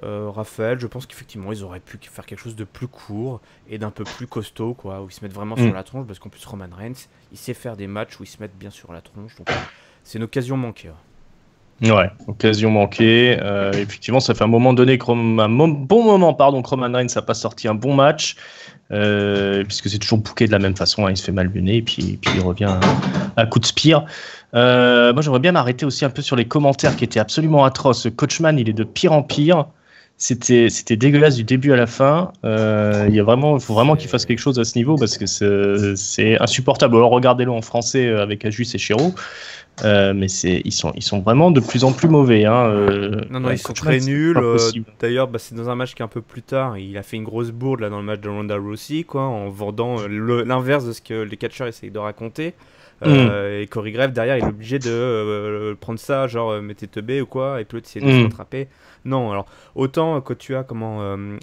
Raphaël. Je pense qu'effectivement, ils auraient pu faire quelque chose de plus court et d'un peu plus costaud, quoi, où ils se mettent vraiment sur la tronche, parce qu'en plus, Roman Reigns, il sait faire des matchs où ils se mettent bien sur la tronche, donc c'est une occasion manquée. Ouais, occasion manquée. Effectivement, ça fait un moment donné, bon moment, que Roman Reigns n'a pas sorti un bon match, puisque c'est toujours booké de la même façon. Hein, il se fait malmener et puis il revient à coup de spire. Moi, j'aimerais bien m'arrêter aussi un peu sur les commentaires qui étaient absolument atroces. Coachman, il est de pire en pire. C'était dégueulasse du début à la fin. Il faut vraiment qu'il fasse quelque chose à ce niveau parce que c'est insupportable. Alors regardez-le en français avec Ajus et Chéreau. Mais ils sont vraiment de plus en plus mauvais. Hein. Non, ils sont très nuls. D'ailleurs, c'est dans un match qui est un peu plus tard. Il a fait une grosse bourde là, dans le match de Ronda Rousey, quoi, en vendant l'inverse de ce que les catcheurs essayent de raconter. Et Corey Graves derrière il est obligé de prendre ça genre mettez teubé ou quoi et puis l'autre essayer de se rattraper. Non, alors autant quand tu as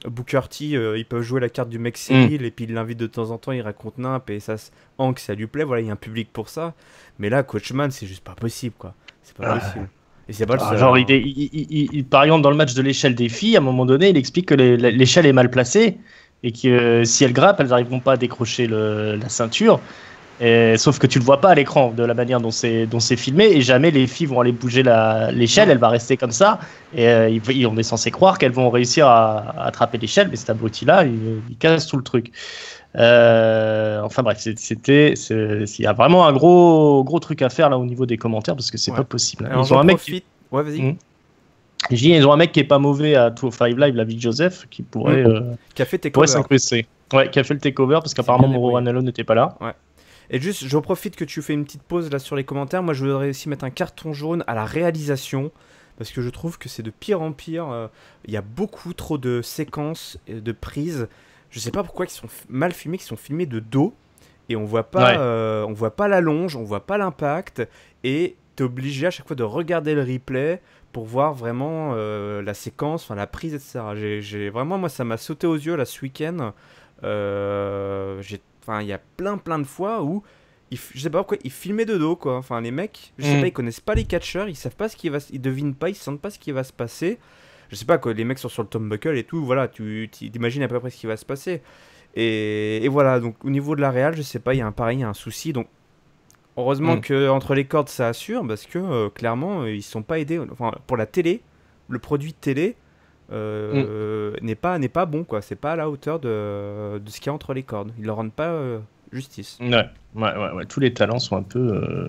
Booker T, ils peuvent jouer la carte du mec civil et puis il l'invite de temps en temps, il raconte nimp et ça Hank ça lui plaît, voilà, il y a un public pour ça. Mais là Coachman c'est juste pas possible quoi. C'est pas possible. Et c'est pas le seul. Genre par exemple dans le match de l'échelle des filles, à un moment donné, il explique que l'échelle est mal placée et que si elles grappent, elles n'arriveront pas à décrocher la ceinture. Sauf que tu le vois pas à l'écran de la manière dont c'est filmé et jamais les filles vont aller bouger l'échelle, elle va rester comme ça et on est censé croire qu'elles vont réussir à attraper l'échelle, mais cet abruti là il casse tout le truc. Enfin bref, il y a vraiment un gros truc à faire là au niveau des commentaires parce que c'est pas possible. Alors, ils ont un mec ouais, vas-y. Ils ont un mec qui est pas mauvais à 205 Live, la Big Joseph, qui pourrait qui a fait takeover. Ouais, qui a fait le takeover parce qu'apparemment Mauro Ranallo n'était pas là. Ouais. Et juste, je profite que tu fais une petite pause là sur les commentaires. Moi, je voudrais aussi mettre un carton jaune à la réalisation parce que je trouve que c'est de pire en pire. Il y a beaucoup trop de séquences, de prises. Je sais pas pourquoi ils sont mal filmés, qui sont filmés de dos et on voit pas la longe, on voit pas l'impact et t'es obligé à chaque fois de regarder le replay pour voir vraiment la séquence, enfin la prise, etc. Vraiment, moi, ça m'a sauté aux yeux là ce week-end. Enfin, il y a plein de fois où je sais pas pourquoi ils filmaient de dos quoi. Enfin, les mecs, je sais pas, ils connaissent pas les catcheurs, ils savent pas ils devinent pas, ils sentent pas ce qui va se passer. Je sais pas quoi, les mecs sont sur le turnbuckle et tout, voilà, tu t'imagines à peu près ce qui va se passer. Et voilà, donc au niveau de la réal, je sais pas, il y a un souci. Donc heureusement que entre les cordes ça assure parce que clairement ils sont pas aidés. Enfin, pour la télé, le produit télé n'est pas bon quoi, c'est pas à la hauteur de ce qu'il y a entre les cordes, ils leur rendent pas justice. Ouais, tous les talents sont un peu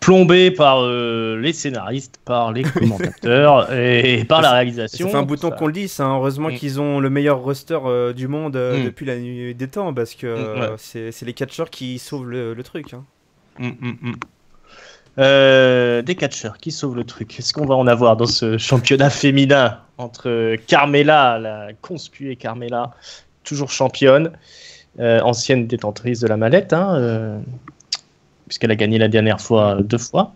plombés par les scénaristes, par les commentateurs et par la réalisation. Ça fait un bouton qu'on le dise, hein. Heureusement qu'ils ont le meilleur roster du monde depuis la nuit des temps parce que c'est les catcheurs qui sauvent le truc, hein. Des catcheurs qui sauvent le truc. Est-ce qu'on va en avoir dans ce championnat féminin entre Carmella, la conspuée Carmella, toujours championne, ancienne détentrice de la mallette, hein, puisqu'elle a gagné la dernière fois 2 fois.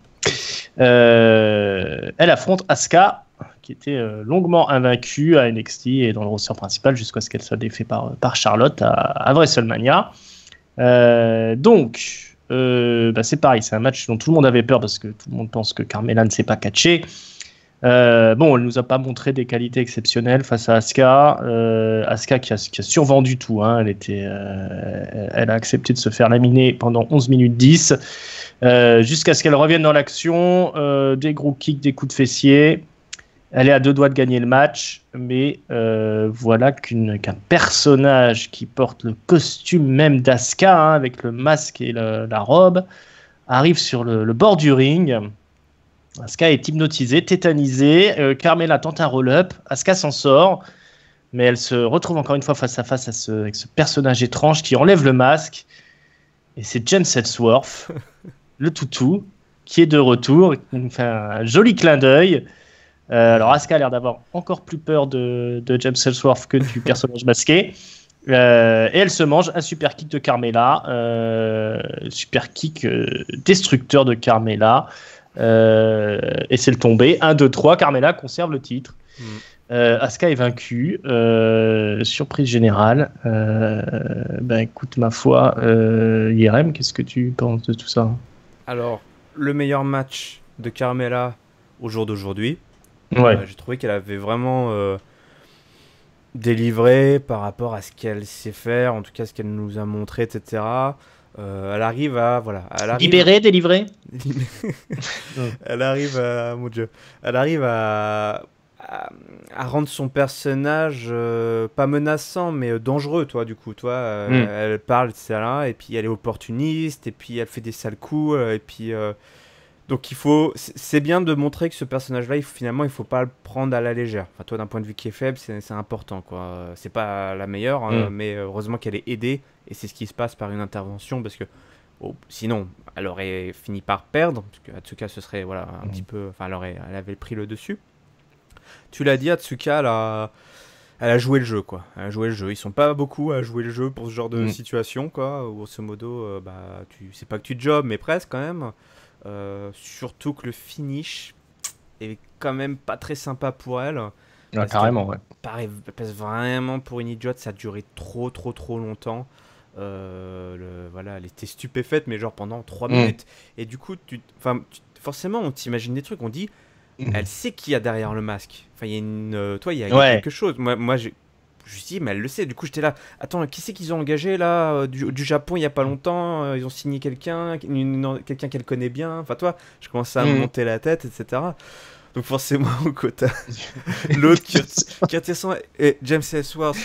Elle affronte Asuka, qui était longuement invaincue à NXT et dans le roster principal jusqu'à ce qu'elle soit défaite par Charlotte à WrestleMania. Donc, c'est pareil, c'est un match dont tout le monde avait peur parce que tout le monde pense que Carmella ne sait pas catcher. Elle nous a pas montré des qualités exceptionnelles face à Asuka. Asuka qui a survendu tout, hein. Elle a accepté de se faire laminer pendant 11 minutes 10 jusqu'à ce qu'elle revienne dans l'action. Des gros kicks, des coups de fessier. Elle est à 2 doigts de gagner le match, mais voilà qu'un personnage qui porte le costume même d'Asuka, hein, avec le masque et la robe, arrive sur le bord du ring. Asuka est hypnotisée, tétanisée. Carmella tente un roll-up. Asuka s'en sort. mais elle se retrouve encore une fois face à face avec ce personnage étrange qui enlève le masque, et c'est James Ellsworth, le toutou, qui est de retour. Il fait un joli clin d'œil. Alors Asuka a l'air d'avoir encore plus peur de James Ellsworth que du personnage masqué. Et elle se mange un super kick de Carmella, super kick destructeur de Carmella, et c'est le tombé. 1, 2, 3, Carmella conserve le titre. Asuka est vaincue, surprise générale. Écoute, ma foi, Yerem, qu'est-ce que tu penses de tout ça? Alors, le meilleur match de Carmella au jour d'aujourd'hui. Ouais. J'ai trouvé qu'elle avait vraiment délivré par rapport à ce qu'elle sait faire, en tout cas ce qu'elle nous a montré, etc. Elle arrive à libérer, délivrer. Elle arrive à mon Dieu. Elle arrive à rendre son personnage pas menaçant mais dangereux, toi, du coup, toi. Elle parle, etc. Et puis elle est opportuniste, et puis elle fait des sales coups, et puis donc c'est bien de montrer que ce personnage-là, finalement, il faut pas le prendre à la légère. Enfin, toi, d'un point de vue qui est faible, c'est important, quoi. C'est pas la meilleure, mais heureusement qu'elle est aidée, et c'est ce qui se passe par une intervention, parce que sinon, elle aurait fini par perdre, parce que Atsuka, ce serait un petit peu, enfin, elle avait pris le dessus. Tu l'as dit, Atsuka, elle a joué le jeu, quoi. Elle a joué le jeu. Ils sont pas beaucoup à jouer le jeu pour ce genre de situation, quoi. Grosso modo, c'est pas que tu jobs, mais presque quand même. Surtout que le finish est quand même pas très sympa pour elle. Carrément, ouais. Pareil, parce vraiment pour une idiote, ça a duré trop longtemps. Elle était stupéfaite, mais genre pendant 3 minutes. Et du coup, forcément, on t'imagine des trucs. On dit, elle sait qui y a derrière le masque. Enfin, il y a il y a quelque chose. Moi, je me suis dit, mais elle le sait. Du coup, j'étais là. Attends, qui c'est qu'ils ont engagé là du Japon il y a pas longtemps? Ils ont signé quelqu'un qu'elle connaît bien. Enfin, toi, je commençais à me monter la tête, etc. Donc, forcément, l'autre qui a son. Et James Ellsworth,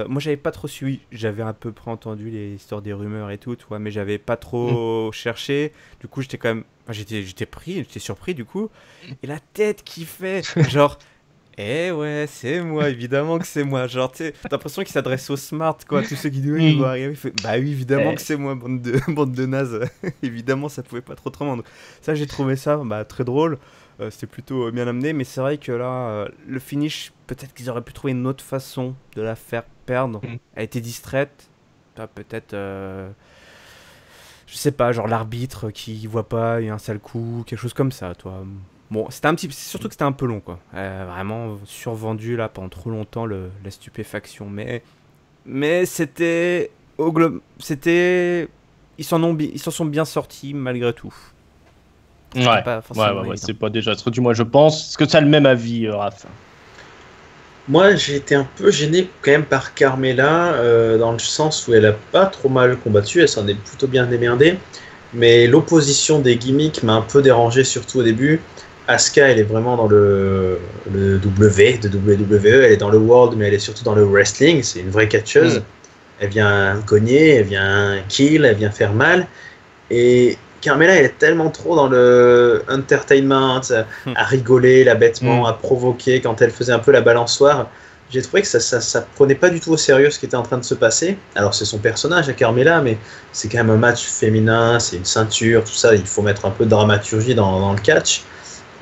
moi, j'avais pas trop suivi. J'avais à peu près entendu les histoires des rumeurs et tout, mais j'avais pas trop cherché. Du coup, j'étais quand même. Enfin, j'étais surpris, du coup. Et la tête qu'il fait, genre. Eh ouais, c'est moi, évidemment que c'est moi. Genre, tu sais, t'as l'impression qu'il s'adresse aux smart, quoi. Tous ceux qui disent, oui, il va arriver. Il fait, bah oui, évidemment que c'est moi, bande de nazes. Évidemment, ça pouvait pas être autrement. Donc, ça, j'ai trouvé ça très drôle. C'était plutôt bien amené. Mais c'est vrai que là, le finish, peut-être qu'ils auraient pu trouver une autre façon de la faire perdre. Elle était distraite. Peut-être, je sais pas, genre l'arbitre qui voit pas, il y a un sale coup, quelque chose comme ça, toi. Bon, c'est surtout que c'était un peu long, quoi. Vraiment survendu là pendant trop longtemps la stupéfaction, mais c'était ils s'en sont bien sortis malgré tout. Ouais, c'est pas déjà trop du moins, je pense. Est-ce que tu as le même avis, Raph? Moi, j'ai été un peu gêné quand même par Carmella, dans le sens où elle a pas trop mal combattu, elle s'en est plutôt bien démerdée, mais l'opposition des gimmicks m'a un peu dérangé, surtout au début. Asuka, elle est vraiment dans le W de WWE, elle est dans le World, mais elle est surtout dans le wrestling, c'est une vraie catcheuse. Elle vient cogner, elle vient kill, elle vient faire mal. Et Carmella, elle est tellement trop dans le entertainment, à rigoler là bêtement, à provoquer quand elle faisait un peu la balançoire. J'ai trouvé que ça prenait pas du tout au sérieux ce qui était en train de se passer. Alors c'est son personnage à Carmella, mais c'est quand même un match féminin, c'est une ceinture, tout ça, il faut mettre un peu de dramaturgie dans le catch.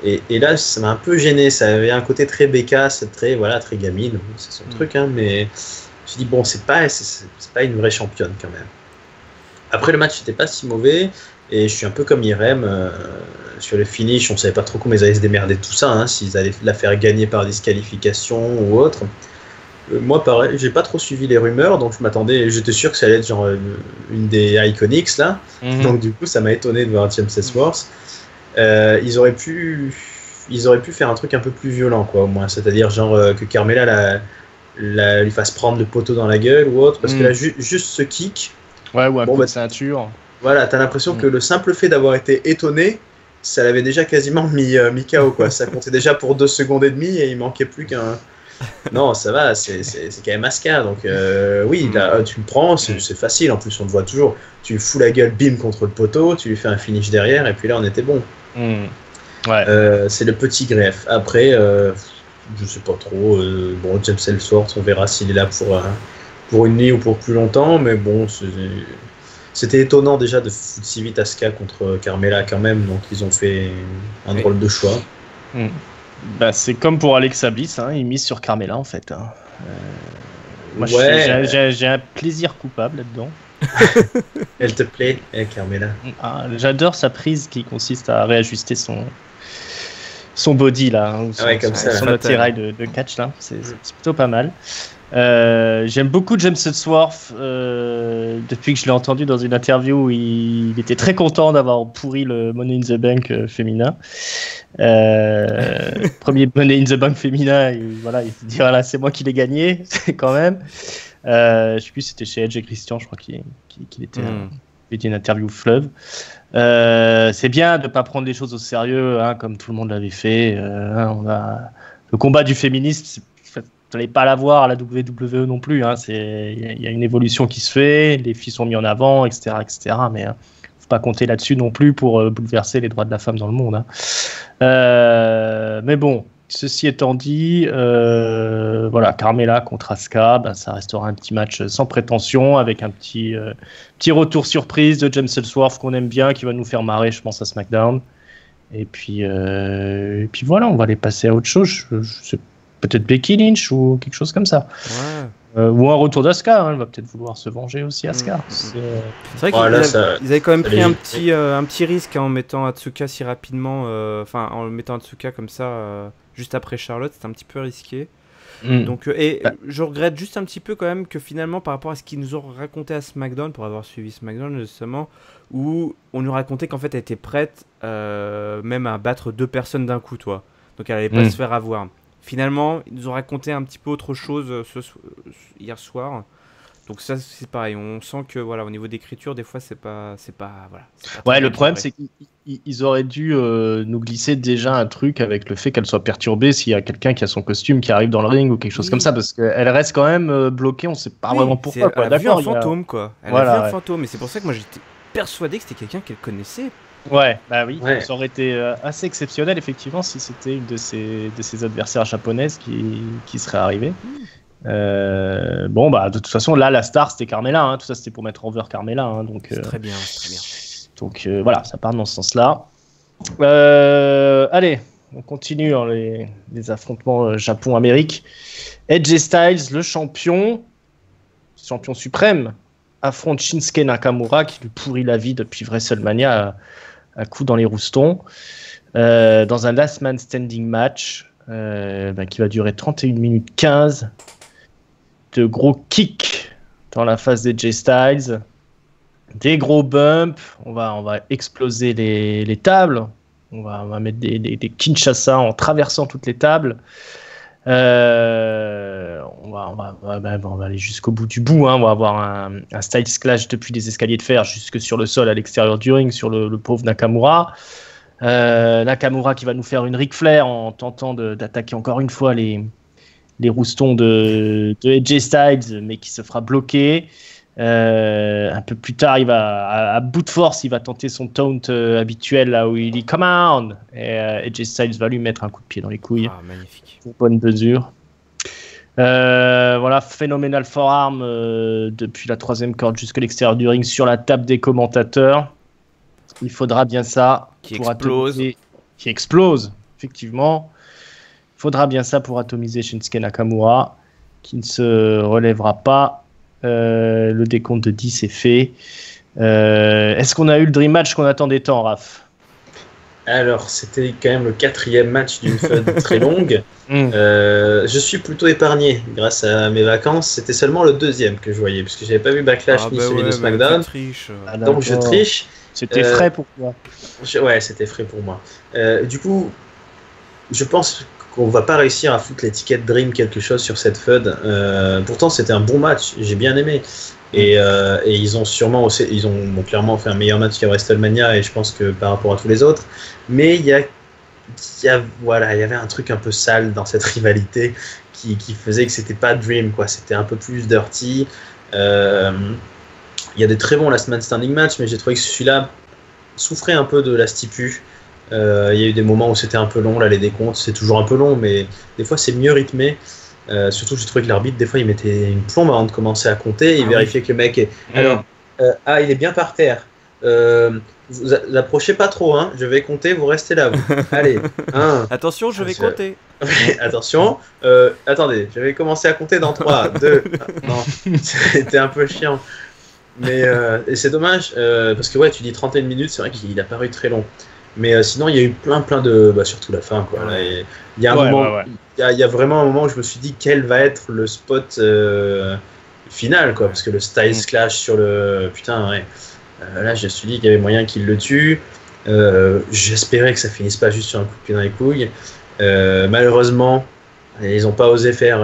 Et là, ça m'a un peu gêné. Ça avait un côté très bécasse, très gamine. C'est son truc, hein, mais je me suis dit, bon, c'est pas une vraie championne quand même. Après, le match n'était pas si mauvais. Et je suis un peu comme Irem. Sur le finish, on savait pas trop comment ils allaient se démerder de tout ça. Hein, s'ils allaient la faire gagner par disqualification ou autre. Moi, pareil, j'ai pas trop suivi les rumeurs. Donc, j'étais sûr que ça allait être genre une des Iconics là. Donc, du coup, ça m'a étonné de voir James Ellsworth. Ils auraient pu faire un truc un peu plus violent, quoi, au moins, c'est-à-dire genre que Carmella lui fasse prendre le poteau dans la gueule ou autre, parce que là juste ce kick, ou un coup de ceinture, voilà, t'as l'impression que le simple fait d'avoir été étonné, ça l'avait déjà quasiment mis KO, quoi. Ça comptait déjà pour 2 secondes et demie et il manquait plus qu'un. Non, ça va, c'est quand même Asuka, donc oui, là, tu le prends, c'est facile, en plus on le voit toujours, tu lui fous la gueule, bim, contre le poteau, tu lui fais un finish derrière, et puis là on était bon. C'est le petit greffe. Après, je sais pas trop. Bon, James Ellsworth, on verra s'il est là pour une nuit ou pour plus longtemps, mais bon, c'était étonnant déjà de foutre si vite Asuka contre Carmella quand même, donc ils ont fait un drôle de choix. Bah, c'est comme pour Alexa Bliss, hein, ils misent sur Carmella en fait. Hein. Moi, j'ai un plaisir coupable là-dedans. Elle te plaît, Carmella. J'adore sa prise qui consiste à réajuster son body là, hein, son attirail de catch là. C'est plutôt pas mal. J'aime beaucoup James Ellsworth depuis que je l'ai entendu dans une interview où il était très content d'avoir pourri le Money in the Bank féminin. Premier Money in the Bank féminin, il se dit voilà, c'est moi qui l'ai gagné quand même. Je sais plus si c'était chez Edge et Christian, je crois qu'il était une interview fleuve. C'est bien de ne pas prendre les choses au sérieux, hein, comme tout le monde l'avait fait. Le combat du féministe, vous n'allez pas l'avoir à la WWE non plus. Hein, il y a une évolution qui se fait, les filles sont mises en avant, etc. Mais il ne faut pas compter là-dessus non plus pour bouleverser les droits de la femme dans le monde. Hein. Mais bon, ceci étant dit, Carmella contre Asuka, ça restera un petit match sans prétention, avec un petit retour surprise de James Ellsworth qu'on aime bien, qui va nous faire marrer, je pense, à SmackDown. Et puis voilà, on va aller passer à autre chose. Peut-être Becky Lynch ou quelque chose comme ça. Ouais. Ou un retour d'Asuka, hein, elle va peut-être vouloir se venger aussi, Asuka. C'est vrai qu'ils avaient quand même pris un petit risque en mettant Asuka si rapidement, en mettant Asuka comme ça juste après Charlotte, c'était un petit peu risqué. Donc, je regrette juste un petit peu quand même que finalement, par rapport à ce qu'ils nous ont raconté à SmackDown, pour avoir suivi SmackDown justement, où on nous racontait qu'en fait elle était prête même à battre 2 personnes d'un coup, toi. Donc elle allait pas se faire avoir. Finalement, ils nous ont raconté un petit peu autre chose hier soir. Donc ça, c'est pareil. On sent que au niveau d'écriture, des fois, c'est pas le problème, c'est qu'ils auraient dû nous glisser déjà un truc avec le fait qu'elle soit perturbée s'il y a quelqu'un qui a son costume qui arrive dans le ring ou quelque chose comme ça, parce qu'elle reste quand même bloquée. On sait pas vraiment pourquoi. Elle a vu un fantôme, quoi. Elle a vu un fantôme, et c'est pour ça que moi j'étais persuadé que c'était quelqu'un qu'elle connaissait. Ouais. Ça aurait été assez exceptionnel effectivement si c'était une de ses adversaires japonaises qui serait arrivée. De toute façon là la star c'était Carmella, hein. Tout ça c'était pour mettre over Carmella, hein. Donc c'est très bien. Donc ça part dans ce sens-là. Allez, on continue hein, les affrontements Japon-Amérique. Edge Styles, le champion suprême, affronte Shinsuke Nakamura qui lui pourrit la vie depuis WrestleMania à coup dans les roustons, dans un last man standing match qui va durer 31 minutes 15, de gros kicks dans la face d'AJ Styles, des gros bumps, on va exploser les tables, on va mettre des Kinshasa en traversant toutes les tables. On va aller jusqu'au bout du bout, hein. On va avoir un Styles Clash depuis les escaliers de fer jusque sur le sol à l'extérieur du ring sur le pauvre Nakamura. Nakamura qui va nous faire une Ric Flair en tentant d'attaquer encore une fois les roustons de AJ Styles, mais qui se fera bloquer. Un peu plus tard, il va à bout de force, il va tenter son taunt habituel là où il dit come on, et AJ Styles va lui mettre un coup de pied dans les couilles. Magnifique. Bonne mesure. Phénoménal forearm depuis la 3e corde jusqu'à l'extérieur du ring sur la table des commentateurs. Il faudra bien ça qui explose, effectivement. Il faudra bien ça pour atomiser Shinsuke Nakamura, qui ne se relèvera pas. Le décompte de 10 est fait. Est-ce qu'on a eu le dream match qu'on attendait tant, Raph ? Alors, c'était quand même le 4e match d'une feud très longue. Je suis plutôt épargné grâce à mes vacances. C'était seulement le 2e que je voyais, parce que j'avais pas vu Backlash ni celui de SmackDown. Donc je triche. C'était frais pour toi. Ouais, c'était frais pour moi. Du coup, je pense qu'on va pas réussir à foutre l'étiquette Dream quelque chose sur cette feud. Pourtant, c'était un bon match. J'ai bien aimé. Et ils ont clairement fait un meilleur match qu'à WrestleMania, et je pense que par rapport à tous les autres. Mais il y avait un truc un peu sale dans cette rivalité qui faisait que c'était pas Dream, quoi. C'était un peu plus dirty. Il y a des très bons last man standing match, mais j'ai trouvé que celui-là souffrait un peu de la stipu. Il y a eu des moments où c'était un peu long, là les décomptes c'est toujours un peu long, mais des fois c'est mieux rythmé. Surtout j'ai trouvé que l'arbitre des fois il mettait une plombe avant de commencer à compter, il vérifiait que le mec est... Alors, il est bien par terre. Vous approchez pas trop, hein. Je vais compter, vous restez là. Vous. Allez, 1. Attention, je vais compter. Attention, attendez, je vais commencer à compter dans 3, 2. Non, c'était un peu chiant. Mais et c'est dommage, parce que ouais, tu dis 31 minutes, c'est vrai qu'il a paru très long. Mais sinon, il y a eu plein de. Surtout la fin, quoi. Il y a un moment, il y a vraiment un moment où je me suis dit quel va être le spot final, quoi. Parce que le Styles Clash sur le. Putain, ouais. Là, je me suis dit qu'il y avait moyen qu'il le tue. J'espérais que ça finisse pas juste sur un coup de pied dans les couilles. Malheureusement, ils n'ont pas osé faire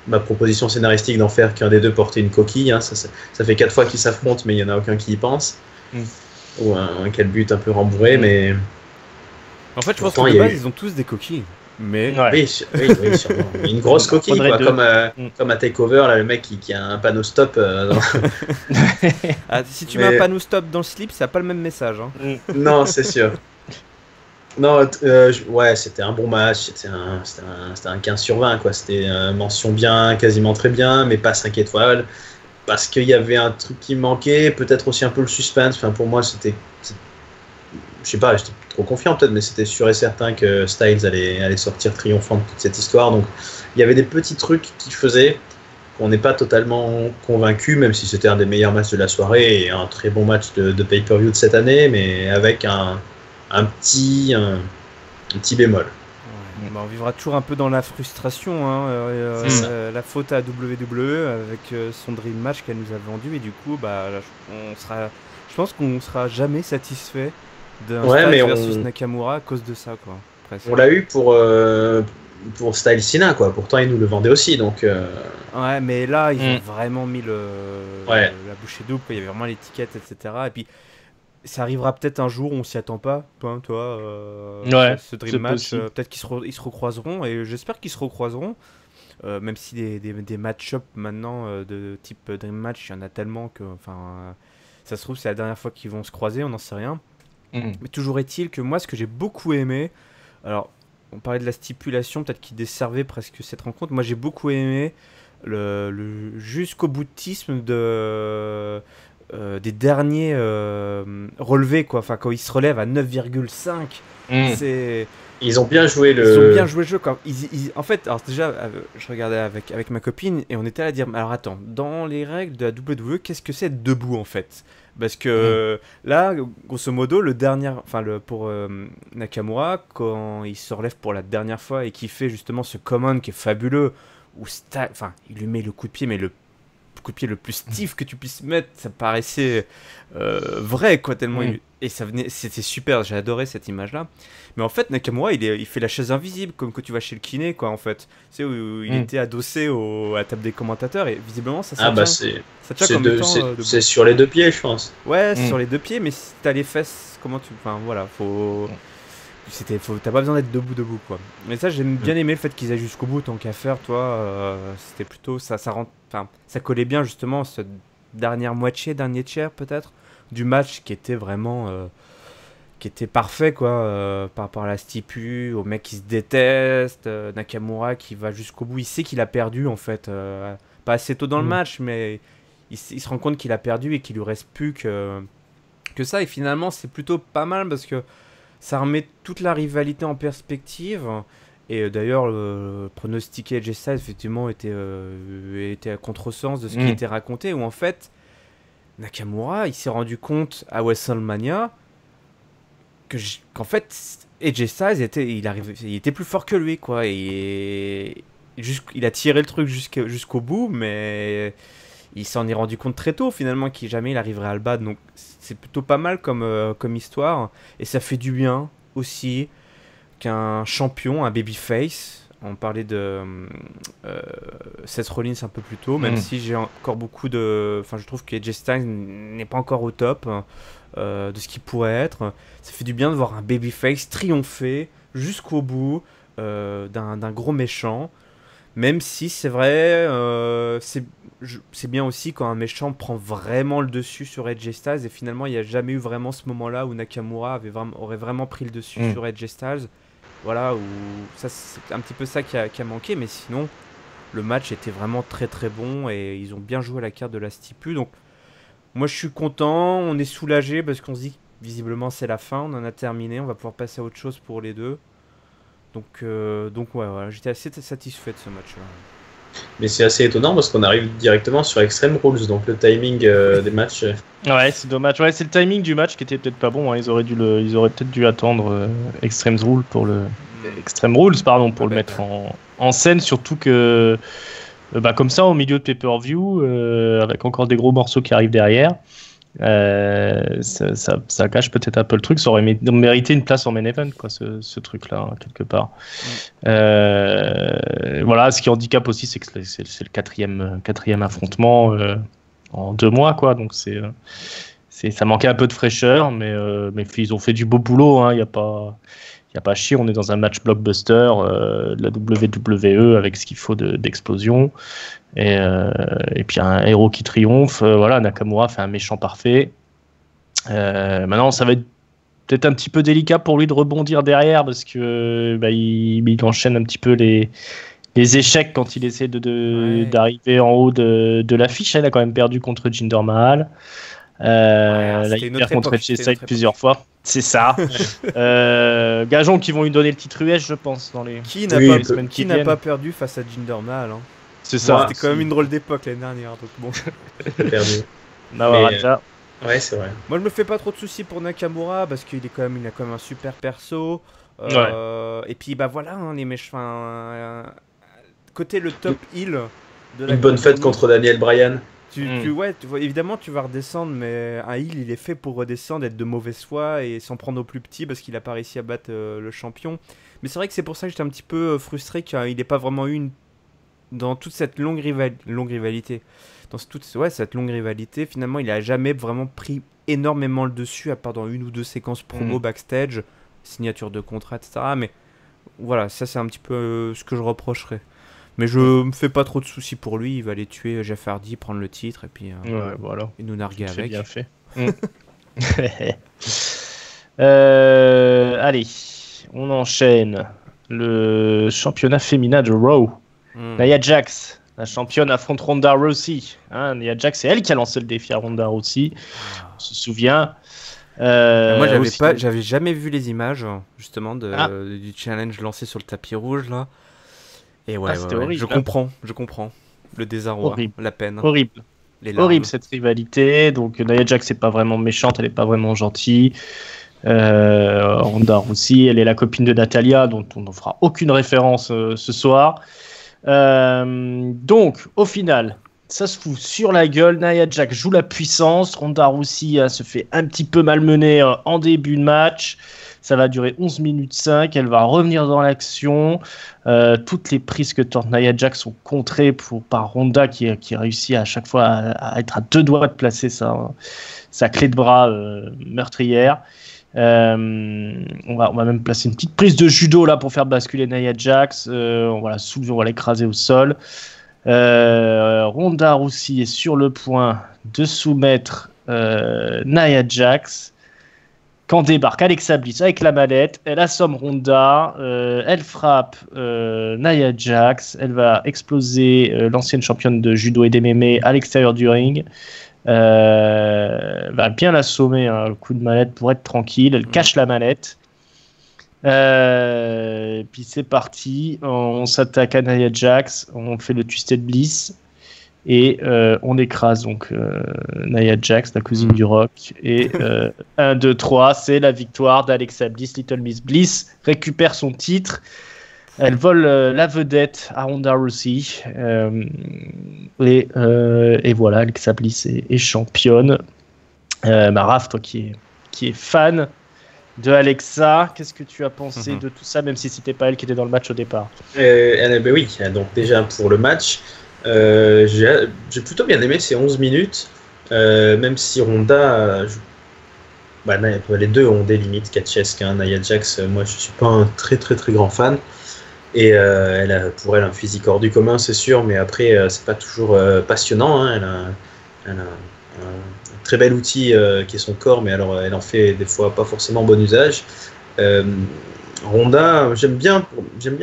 ma proposition scénaristique d'en faire qu'un des deux portait une coquille. Hein. Ça fait 4 fois qu'ils s'affrontent, mais il n'y en a aucun qui y pense. Ou un quel but un peu rembourré, mais. En fait, je pense que de base, ils ont tous des coquilles. Mais... Oui, sûrement. Une grosse coquille, quoi, comme à Takeover, là, le mec qui a un panneau stop. Si tu mets un panneau stop dans le slip, ça n'a pas le même message. Hein. Non, c'est sûr. Non, ouais, c'était un bon match, c'était un 15 sur 20, quoi. C'était mention bien, quasiment très bien, mais pas 5 étoiles. Parce qu'il y avait un truc qui manquait, peut-être aussi un peu le suspense. Enfin, pour moi, je sais pas, j'étais trop confiant peut-être, mais c'était sûr et certain que Styles allait sortir triomphant de toute cette histoire. Donc, il y avait des petits trucs qui faisaient qu'on n'est pas totalement convaincu, même si c'était un des meilleurs matchs de la soirée et un très bon match de pay-per-view de cette année, mais avec un petit bémol. Ouais, on vivra toujours un peu dans la frustration, hein, la faute à WWE avec son Dream Match qu'elle nous a vendu, et du coup, je pense qu'on sera jamais satisfait d'un Styles versus Nakamura à cause de ça, quoi. Presque. On l'a eu pour Styles Cena, quoi. Pourtant, ils nous le vendaient aussi, donc. Ouais, mais là, ils ont vraiment mis la bouchée double, quoi. Il y avait vraiment l'étiquette, etc. Et puis, ça arrivera peut-être un jour, on s'y attend pas, toi, ce Dream Match. Peut-être qu'ils se recroiseront, et j'espère qu'ils se recroiseront. Même si des match-up maintenant de type Dream Match, il y en a tellement que, ça se trouve, c'est la dernière fois qu'ils vont se croiser, on n'en sait rien. Mais toujours est-il que moi, ce que j'ai beaucoup aimé, alors on parlait de la stipulation, peut-être qui desservait presque cette rencontre. Moi, j'ai beaucoup aimé le jusqu'au boutisme des derniers relevés, quoi. Enfin, quand ils se relèvent à 9,5, c'est. Ils ont bien joué le. Ils ont bien joué le jeu, quoi. En fait, alors déjà, je regardais avec ma copine et on était là à dire, alors attends, dans les règles de la WWE, qu'est-ce que c'est debout en fait? Parce que là, grosso modo, pour Nakamura, quand il se relève pour la dernière fois et qu'il fait justement ce command qui est fabuleux, où il lui met le coup de pied, mais le coup de pied le plus stiff que tu puisses mettre, ça paraissait vrai, quoi, tellement et c'était super, j'ai adoré cette image-là. Mais en fait, Nakamura, il fait la chaise invisible, comme quand tu vas chez le kiné, quoi, en fait. Tu sais, où il était adossé à la table des commentateurs, et visiblement, ça tient. C'est sur les 2 pieds, je pense. Ouais, sur les 2 pieds, mais si t'as les fesses, comment tu... Enfin, voilà, t'as pas besoin d'être debout, quoi. Mais ça, j'ai bien aimé le fait qu'ils aient jusqu'au bout, tant qu'à faire, toi. C'était plutôt... Ça collait bien, justement, cette dernier tiers, peut-être, du match, qui était vraiment... qui était parfait, quoi, par rapport à la stipu, au mec qui se déteste, Nakamura qui va jusqu'au bout. Il sait qu'il a perdu, en fait. Pas assez tôt dans le match, mais il se rend compte qu'il a perdu et qu'il lui reste plus que ça. Et finalement, c'est plutôt pas mal parce que ça remet toute la rivalité en perspective. Et d'ailleurs, le pronostiqué AJ Styles, effectivement, était à contresens de ce qui était raconté, où en fait, Nakamura, il s'est rendu compte à WrestleMania qu'en fait, AJ Styles il était plus fort que lui, quoi. Et il a tiré le truc jusqu'au bout, mais il s'en est rendu compte très tôt, finalement, qu'il jamais il arriverait à le battre. Donc, c'est plutôt pas mal comme histoire. Et ça fait du bien aussi qu'un champion, un babyface, on parlait de Seth Rollins un peu plus tôt, même si j'ai encore beaucoup de... Enfin, je trouve que AJ Styles n'est pas encore au top de ce qu'il pourrait être. Ça fait du bien de voir un babyface triompher jusqu'au bout d'un gros méchant. Même si c'est vrai, c'est bien aussi quand un méchant prend vraiment le dessus sur Edge Styles, et finalement il n'y a jamais eu vraiment ce moment-là où Nakamura aurait vraiment pris le dessus sur Edge Styles. Voilà, où ça, c'est un petit peu ça qui a manqué, mais sinon le match était vraiment très très bon et ils ont bien joué à la carte de la Stipu. Donc moi je suis content, on est soulagé parce qu'on se dit visiblement c'est la fin, on en a terminé, on va pouvoir passer à autre chose pour les deux. Donc ouais, voilà, j'étais assez satisfait de ce match-là. Mais c'est assez étonnant parce qu'on arrive directement sur Extreme Rules, donc le timing des matchs. Ouais, c'est dommage. Ouais, c'est le timing du match qui était peut-être pas bon. Hein. Ils auraient peut-être dû attendre Extreme Rules pour le mettre en scène, surtout que comme ça au milieu de pay-per-view, avec encore des gros morceaux qui arrivent derrière. Ça cache peut-être un peu le truc. Ça aurait mérité une place en main event, quoi, ce truc-là, hein, quelque part. Voilà, ce qui handicape aussi, c'est que c'est le quatrième affrontement en 2 mois, quoi. Donc ça manquait un peu de fraîcheur, mais ils ont fait du beau boulot. Hein. Il y a pas à chier. On est dans un match blockbuster de la WWE avec ce qu'il faut d'explosion. Et puis un héros qui triomphe. Voilà, Nakamura fait un méchant parfait. Maintenant, ça va être peut-être un petit peu délicat pour lui de rebondir derrière parce que il enchaîne un petit peu les échecs quand il essaie d'arriver en haut de l'affiche. Il a quand même perdu contre Jinder Mahal. Là, il perd contre Edge Styles plusieurs fois. C'est ça. Gageons qu'ils vont lui donner le titre US, je pense, dans les semaines qui n'a pas perdu face à Jinder Mahal, hein. C'est ça. C'était quand même une drôle d'époque l'année dernière, donc bon. Perdu. Ouais, c'est vrai. Moi, je me fais pas trop de soucis pour Nakamura parce qu'il a quand même un super perso. Et puis voilà, hein, les méchants. Côté le top heel de la une bonne fête contre Daniel Bryan. Évidemment, tu vas redescendre, mais un heel, il est fait pour redescendre, être de mauvaise foi et s'en prendre au plus petit parce qu'il a pas réussi à battre le champion. Mais c'est vrai que c'est pour ça que j'étais un petit peu frustré qu'il n'ait pas vraiment eu dans toute cette longue rivalité. Dans cette longue rivalité, finalement, il a jamais vraiment pris énormément le dessus, à part dans 1 ou 2 séquences promo backstage, signature de contrat, etc. Mais voilà, ça c'est un petit peu ce que je reprocherais. Mais je me fais pas trop de soucis pour lui. Il va aller tuer Jeff Hardy, prendre le titre et puis voilà. Et nous narguer avec. Bien fait. Allez, on enchaîne le championnat féminin de Raw. Nia Jax, la championne, affronte Ronda Rousey. Hein, Nia Jax, c'est elle qui a lancé le défi à Ronda Rousey. On se souvient. Moi, j'avais jamais vu les images justement du challenge lancé sur le tapis rouge là. Et c'était horrible. Je comprends. Le désarroi, horrible. La peine. Horrible. Horrible cette rivalité. Donc Nia Jax n'est pas vraiment méchante, elle n'est pas vraiment gentille. Ronda Rousey, elle est la copine de Natalya, dont on n'en fera aucune référence ce soir. Donc au final, ça se fout sur la gueule. Nia Jax joue la puissance. Ronda Rousey se fait un petit peu malmener en début de match. Ça va durer 11 minutes 5. Elle va revenir dans l'action. Toutes les prises que tente Nia Jax sont contrées par Ronda qui réussit à chaque fois à être à 2 doigts de placer sa clé de bras meurtrière. On va même placer une petite prise de judo là pour faire basculer Nia Jax. On va la soulever, on va l'écraser au sol. Ronda Rousey est sur le point de soumettre Nia Jax quand débarque Alexa Bliss avec la mallette. Elle assomme Ronda, elle frappe Nia Jax, elle va exploser l'ancienne championne de judo et d'MMA à l'extérieur du ring. Va bien l'assommer un coup de mallette pour être tranquille. Elle cache la mallette. Puis c'est parti. On s'attaque à Nia Jax. On fait le Twisted Bliss. Et on écrase donc Nia Jax, la cousine du Rock. Et 1, 2, 3, c'est la victoire d'Alexa Bliss. Little Miss Bliss récupère son titre. Elle vole la vedette à Ronda Rousey. Et voilà, Alexa Bliss est championne. Raph, toi qui est fan de Alexa, qu'est-ce que tu as pensé de tout ça, même si c'était pas elle qui était dans le match au départ? Oui, donc déjà pour le match, j'ai plutôt bien aimé ces 11 minutes, même si Ronda, les deux ont des limites catchesques. Nia Jax, moi je suis pas un très très très grand fan. Et elle a pour elle un physique hors du commun, c'est sûr, mais après, c'est pas toujours passionnant. Hein. Elle a un très bel outil qui est son corps, mais alors elle en fait des fois pas forcément bon usage. Ronda, j'aime bien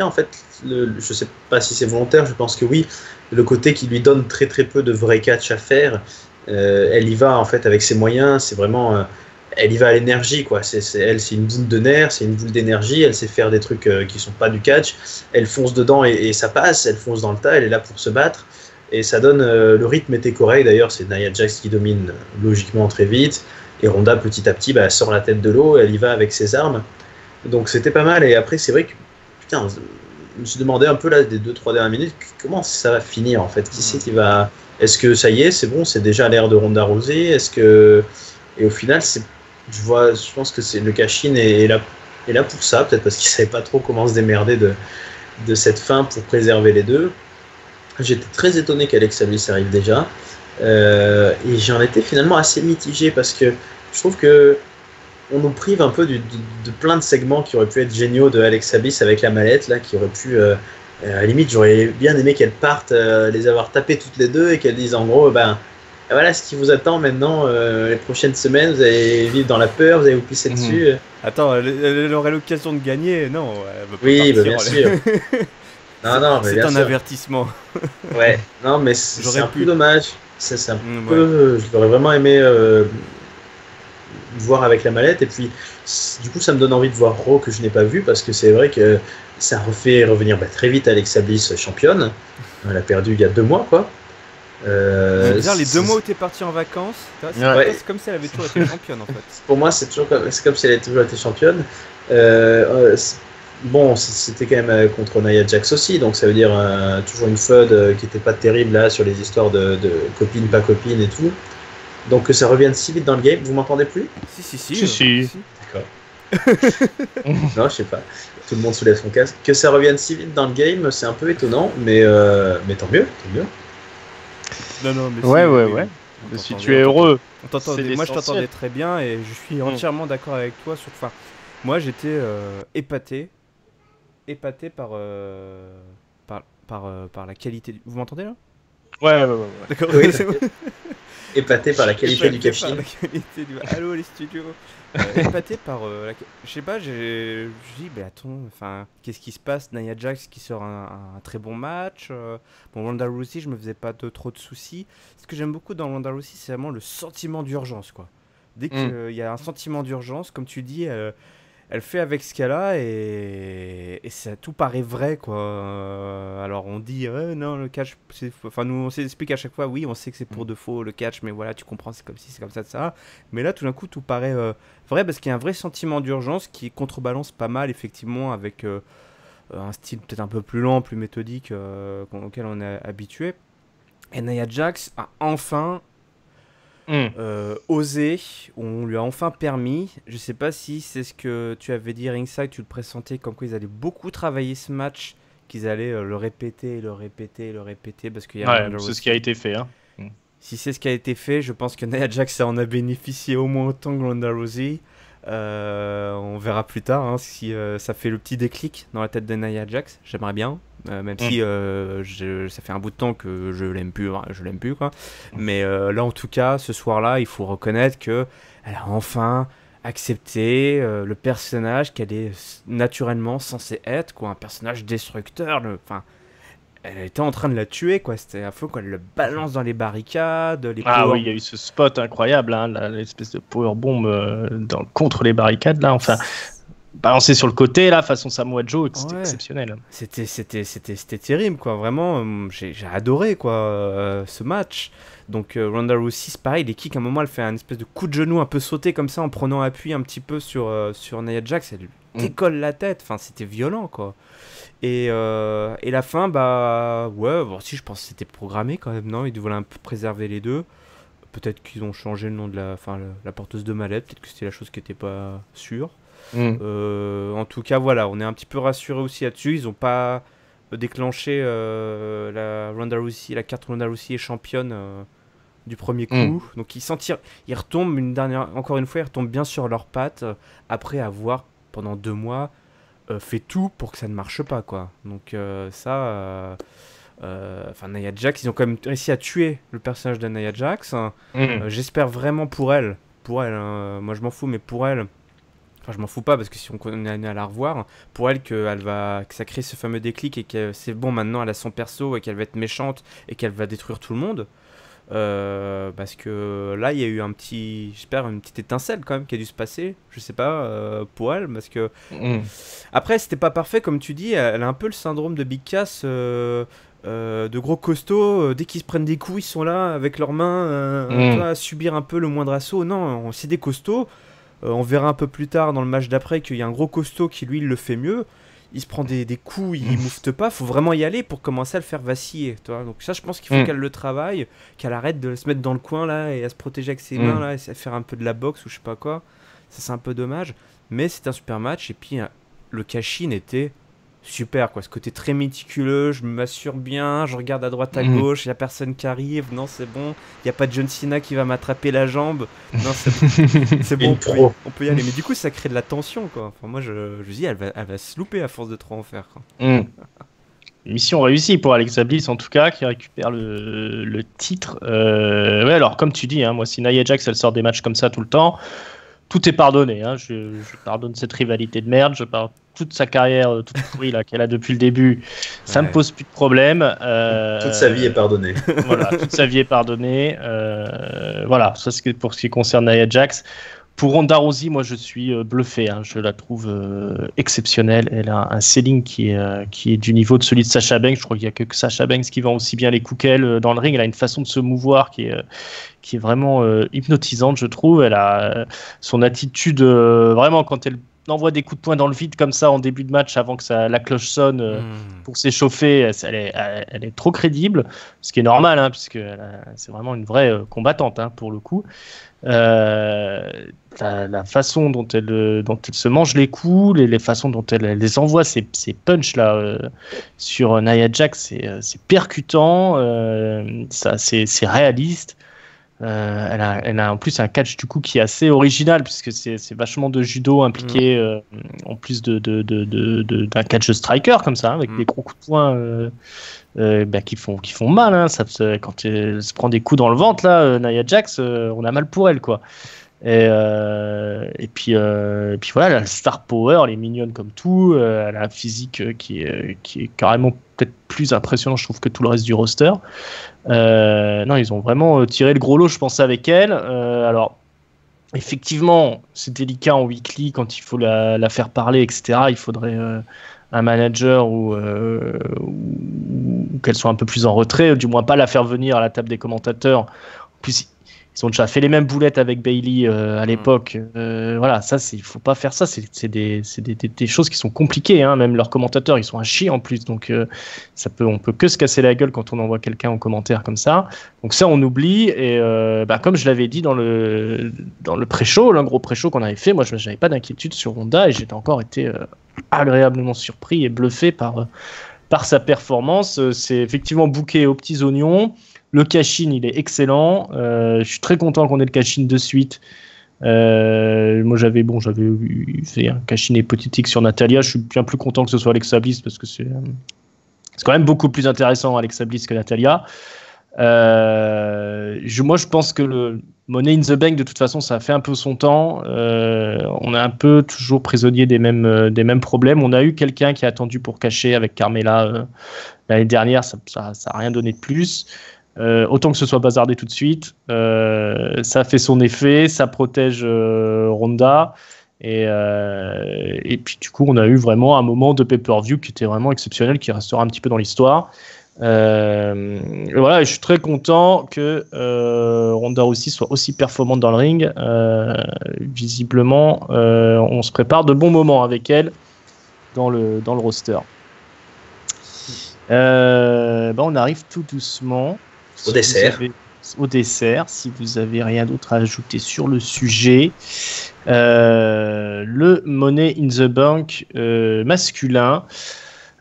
en fait, je sais pas si c'est volontaire, je pense que oui, le côté qui lui donne très très peu de vrais catch à faire. Elle y va en fait avec ses moyens, c'est vraiment. Elle y va à l'énergie, quoi. Elle, c'est une boule de nerfs, c'est une boule d'énergie. Elle sait faire des trucs qui sont pas du catch. Elle fonce dedans et ça passe. Elle fonce dans le tas. Elle est là pour se battre. Et ça donne. Le rythme était correct. D'ailleurs, c'est Nia Jax qui domine logiquement très vite. Et Ronda, petit à petit, sort la tête de l'eau. Elle y va avec ses armes. Donc c'était pas mal. Et après, c'est vrai que. Putain, je me suis demandé un peu là, des 2-3 dernières minutes, comment ça va finir en fait. Qui c'est qui va. Est-ce que ça y est, c'est bon, c'est déjà l'ère de Ronda Rousey. Est-ce que. Et au final, je pense que le cash-in est là pour ça, peut-être parce qu'il savait pas trop comment se démerder de cette fin pour préserver les deux. J'étais très étonné qu'Alexa Bliss arrive déjà, et j'en étais finalement assez mitigé parce que je trouve que on nous prive un peu de plein de segments qui auraient pu être géniaux de Alexa Bliss avec la mallette là, qui aurait pu à la limite j'aurais bien aimé qu'elles partent, les avoir tapées toutes les deux et qu'elles disent en gros voilà ce qui vous attend maintenant les prochaines semaines, vous allez vivre dans la peur, vous allez vous pisser dessus. Attends, elle aurait l'occasion de gagner, non elle veut pas oui, partir, bien sûr. non, mais c'est bien un sûr. Avertissement. Ouais, non, mais c'est un peu dommage. C'est un peu, je l'aurais vraiment aimé voir avec la mallette, et puis du coup ça me donne envie de voir Raw que je n'ai pas vu, parce que c'est vrai que ça refait revenir très vite Alexa Bliss championne. Elle a perdu il y a 2 mois, quoi. C'est-à-dire les 2 mois où t'es parti en vacances, c'est comme si elle avait toujours été championne en fait. Pour moi, c'est comme si elle avait toujours été championne. Bon, c'était quand même contre Nia Jax aussi, donc ça veut dire toujours une feud qui n'était pas terrible là sur les histoires de copine, pas copine et tout. Donc que ça revienne si vite dans le game, vous m'entendez plus ? Si. D'accord. Non, je sais pas. Tout le monde soulève son casque. Que ça revienne si vite dans le game, c'est un peu étonnant, mais tant mieux. Non, mais ouais. Si tu es heureux. Moi, je t'entendais très bien et je suis entièrement d'accord avec toi sur. Enfin, moi, j'étais épaté par la qualité. Vous m'entendez là ? Ouais. D'accord. Oui, épaté par la qualité du café. Allô les studios. Épaté par je sais pas, je dis attends, enfin qu'est-ce qui se passe? Nia Jax qui sort un très bon match. Bon, Ronda Rousey, je me faisais pas trop de soucis. Ce que j'aime beaucoup dans Ronda Rousey, c'est vraiment le sentiment d'urgence, quoi. Dès qu'il y a un sentiment d'urgence, comme tu dis, elle fait avec ce qu'elle a et ça tout paraît vrai, quoi. Alors on dit non, le catch, enfin nous on s'explique à chaque fois, oui on sait que c'est pour de faux le catch, mais voilà tu comprends, c'est comme si c'est comme ça. Mais là tout d'un coup tout paraît vrai parce qu'il y a un vrai sentiment d'urgence qui contrebalance pas mal effectivement avec un style peut-être un peu plus lent, plus méthodique auquel on est habitué. Et Nia Jax a enfin osé, on lui a enfin permis. Je sais pas si c'est ce que tu avais dit ringside, tu le pressentais comme quoi ils allaient beaucoup travailler ce match, qu'ils allaient le répéter parce qu'il y a c'est ce qui a été fait, hein. Si c'est ce qui a été fait, je pense que Nia Jax en a bénéficié au moins autant que Ronda Rousey. On verra plus tard si ça fait le petit déclic dans la tête de Nia Jax. J'aimerais bien, même si ça fait un bout de temps que je l'aime plus quoi. Mais là en tout cas ce soir-là il faut reconnaître que elle a enfin accepté le personnage qu'elle est naturellement censée être, quoi, un personnage destructeur. Elle était en train de la tuer, quoi. C'était affreux, quoi. Elle le balance dans les barricades. Oui, il y a eu ce spot incroyable, l'espèce de powerbomb contre les barricades, là. Enfin, balancé sur le côté, là, façon Samoa Joe, c'était exceptionnel. C'était terrible, quoi. Vraiment, j'ai adoré, quoi, ce match. Donc, Ronda Rousey, c'est pareil. Les kicks, à un moment, elle fait un espèce de coup de genou un peu sauté comme ça, en prenant appui un petit peu sur Nia Jax. Elle décolle la tête. Enfin, c'était violent, quoi. Et la fin, si je pense que c'était programmé quand même, non? Ils voulaient un peu préserver les deux. Peut-être qu'ils ont changé le nom de la porteuse de mallette, peut-être que c'était la chose qui n'était pas sûre. En tout cas, voilà, on est un petit peu rassuré aussi là-dessus. Ils n'ont pas déclenché la carte Ronda Rousey est championne du premier coup. Donc ils retombent encore une fois, ils retombent bien sur leurs pattes après avoir pendant 2 mois fait tout pour que ça ne marche pas, quoi. Donc Nia Jax, ils ont quand même réussi à tuer le personnage de Nia Jax. J'espère vraiment pour elle, moi je m'en fous, mais pour elle, enfin je m'en fous pas parce que si on est amené à la revoir, pour elle que ça crée ce fameux déclic et que c'est bon, maintenant elle a son perso et qu'elle va être méchante et qu'elle va détruire tout le monde. Parce que là il y a eu j'espère une petite étincelle quand même qui a dû se passer, je sais pas, pour elle, parce que après c'était pas parfait comme tu dis, elle a un peu le syndrome de Big Cass, de gros costauds, dès qu'ils se prennent des coups ils sont là avec leurs mains à subir un peu le moindre assaut. Non, c'est des costauds, on verra un peu plus tard dans le match d'après qu'il y a un gros costaud qui lui il le fait mieux. Il se prend des coups, il moufte pas, faut vraiment y aller pour commencer à le faire vaciller, toi. Donc ça je pense qu'il faut qu'elle le travaille, qu'elle arrête de se mettre dans le coin là et à se protéger avec ses mains là, et à faire un peu de la boxe ou je sais pas quoi. Ça c'est un peu dommage, mais c'est un super match. Et puis le cash-in était super, quoi. Ce côté très méticuleux, je m'assure bien, je regarde à droite à gauche, il y a personne qui arrive, non c'est bon, il y a pas de John Cena qui va m'attraper la jambe, non c'est bon, on peut y aller. Mais du coup ça crée de la tension, quoi. Enfin moi je dis elle va se louper à force de trop en faire, quoi. Mission réussie pour Alexa Bliss en tout cas, qui récupère le titre. Ouais, alors comme tu dis, moi si Nia Jax elle sort des matchs comme ça tout le temps, tout est pardonné. Je pardonne cette rivalité de merde, je pardonne toute sa carrière toute pourrie là qu'elle a depuis le début, ça me pose plus de problème. Toute sa vie est pardonnée. Voilà, toute sa vie est pardonnée. Voilà, ça c'est pour ce qui concerne Nia Jax. Pour Ronda Rousey, moi je suis bluffé. Je la trouve exceptionnelle. Elle a un selling qui est du niveau de celui de Sasha Banks. Je crois qu'il n'y a que Sasha Banks qui vend aussi bien les coups qu'elle dans le ring. Elle a une façon de se mouvoir qui est vraiment hypnotisante, je trouve. Elle a son attitude vraiment quand elle envoie des coups de poing dans le vide comme ça en début de match avant que la cloche sonne pour s'échauffer, elle est trop crédible, ce qui est normal puisque c'est vraiment une vraie combattante pour le coup. La façon dont elle se mange les coups, les façons dont elle les envoie, ces punchs là sur Nia Jax, c'est percutant, c'est réaliste. Elle a en plus un catch du coup qui est assez original puisque c'est vachement de judo impliqué en plus d'un catch striker comme ça avec des gros coups de poing qui font mal. Quand elle se prend des coups dans le ventre là, Nia Jax, on a mal pour elle quoi. Et puis voilà, elle a le star power, elle est mignonne comme tout, elle a un physique qui est carrément peut-être plus impressionnant je trouve que tout le reste du roster. Non, ils ont vraiment tiré le gros lot je pense avec elle. Alors effectivement c'est délicat en weekly quand il faut la faire parler etc. Il faudrait un manager ou qu'elle soit un peu plus en retrait, du moins pas la faire venir à la table des commentateurs. En plus ils ont déjà fait les mêmes boulettes avec Bayley à l'époque. Voilà, ça, il faut pas faire ça. C'est des choses qui sont compliquées. Même leurs commentateurs, ils sont à chier en plus. Donc, on peut que se casser la gueule quand on envoie quelqu'un en commentaire comme ça. Donc ça, on oublie. Et comme je l'avais dit dans le pré-show, le gros pré-show qu'on avait fait, moi, je n'avais pas d'inquiétude sur Ronda et j'étais encore été agréablement surpris et bluffé par sa performance. C'est effectivement booké aux petits oignons. Le cash-in, il est excellent. Je suis très content qu'on ait le cash-in de suite. Moi, j'avais fait un cash-in hypothétique sur Natalya. Je suis bien plus content que ce soit Alexa Bliss parce que c'est quand même beaucoup plus intéressant Alexa Bliss que Natalya. Moi, je pense que le Money in the Bank, de toute façon, ça a fait un peu son temps. On est un peu toujours prisonnier des mêmes problèmes. On a eu quelqu'un qui a attendu pour cacher avec Carmella l'année dernière. Ça a rien donné de plus. Autant que ce soit bazardé tout de suite, ça a fait son effet, ça protège Ronda et puis du coup on a eu vraiment un moment de pay-per-view qui était vraiment exceptionnel, qui restera un petit peu dans l'histoire. Et voilà, et je suis très content que Ronda aussi soit aussi performante dans le ring. Visiblement on se prépare de bons moments avec elle dans le roster. On arrive tout doucement au dessert, si vous avez rien d'autre à ajouter sur le sujet. Le Money in the Bank masculin,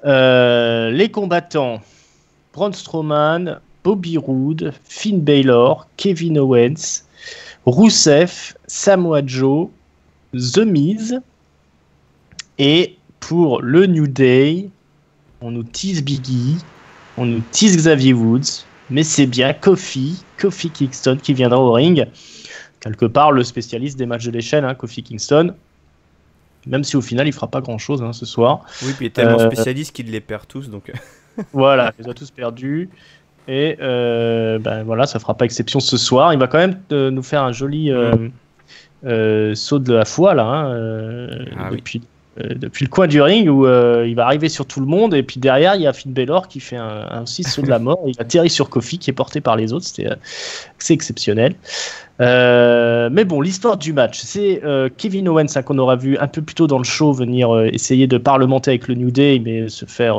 les combattants Braun Strowman, Bobby Roode, Finn Balor, Kevin Owens, Rusev, Samoa Joe, The Miz et pour le New Day. On nous tease Biggie, on nous tease Xavier Woods, mais c'est bien Kofi Kingston qui viendra au ring. Quelque part, le spécialiste des matchs de l'échelle, hein, Kofi Kingston. Même si au final, il fera pas grand-chose ce soir. Oui, puis il est tellement spécialiste qu'il les perd tous, donc... Voilà, il les a tous perdus. Et voilà, ça fera pas exception ce soir. Il va quand même nous faire un joli saut de la foi, là, depuis le coin du ring, où il va arriver sur tout le monde. Et puis derrière, il y a Finn Balor qui fait un aussi saut de la mort. Il atterrit sur Kofi, qui est porté par les autres. C'est exceptionnel. Mais bon, l'histoire du match, c'est Kevin Owens, qu'on aura vu un peu plus tôt dans le show venir essayer de parlementer avec le New Day, mais se faire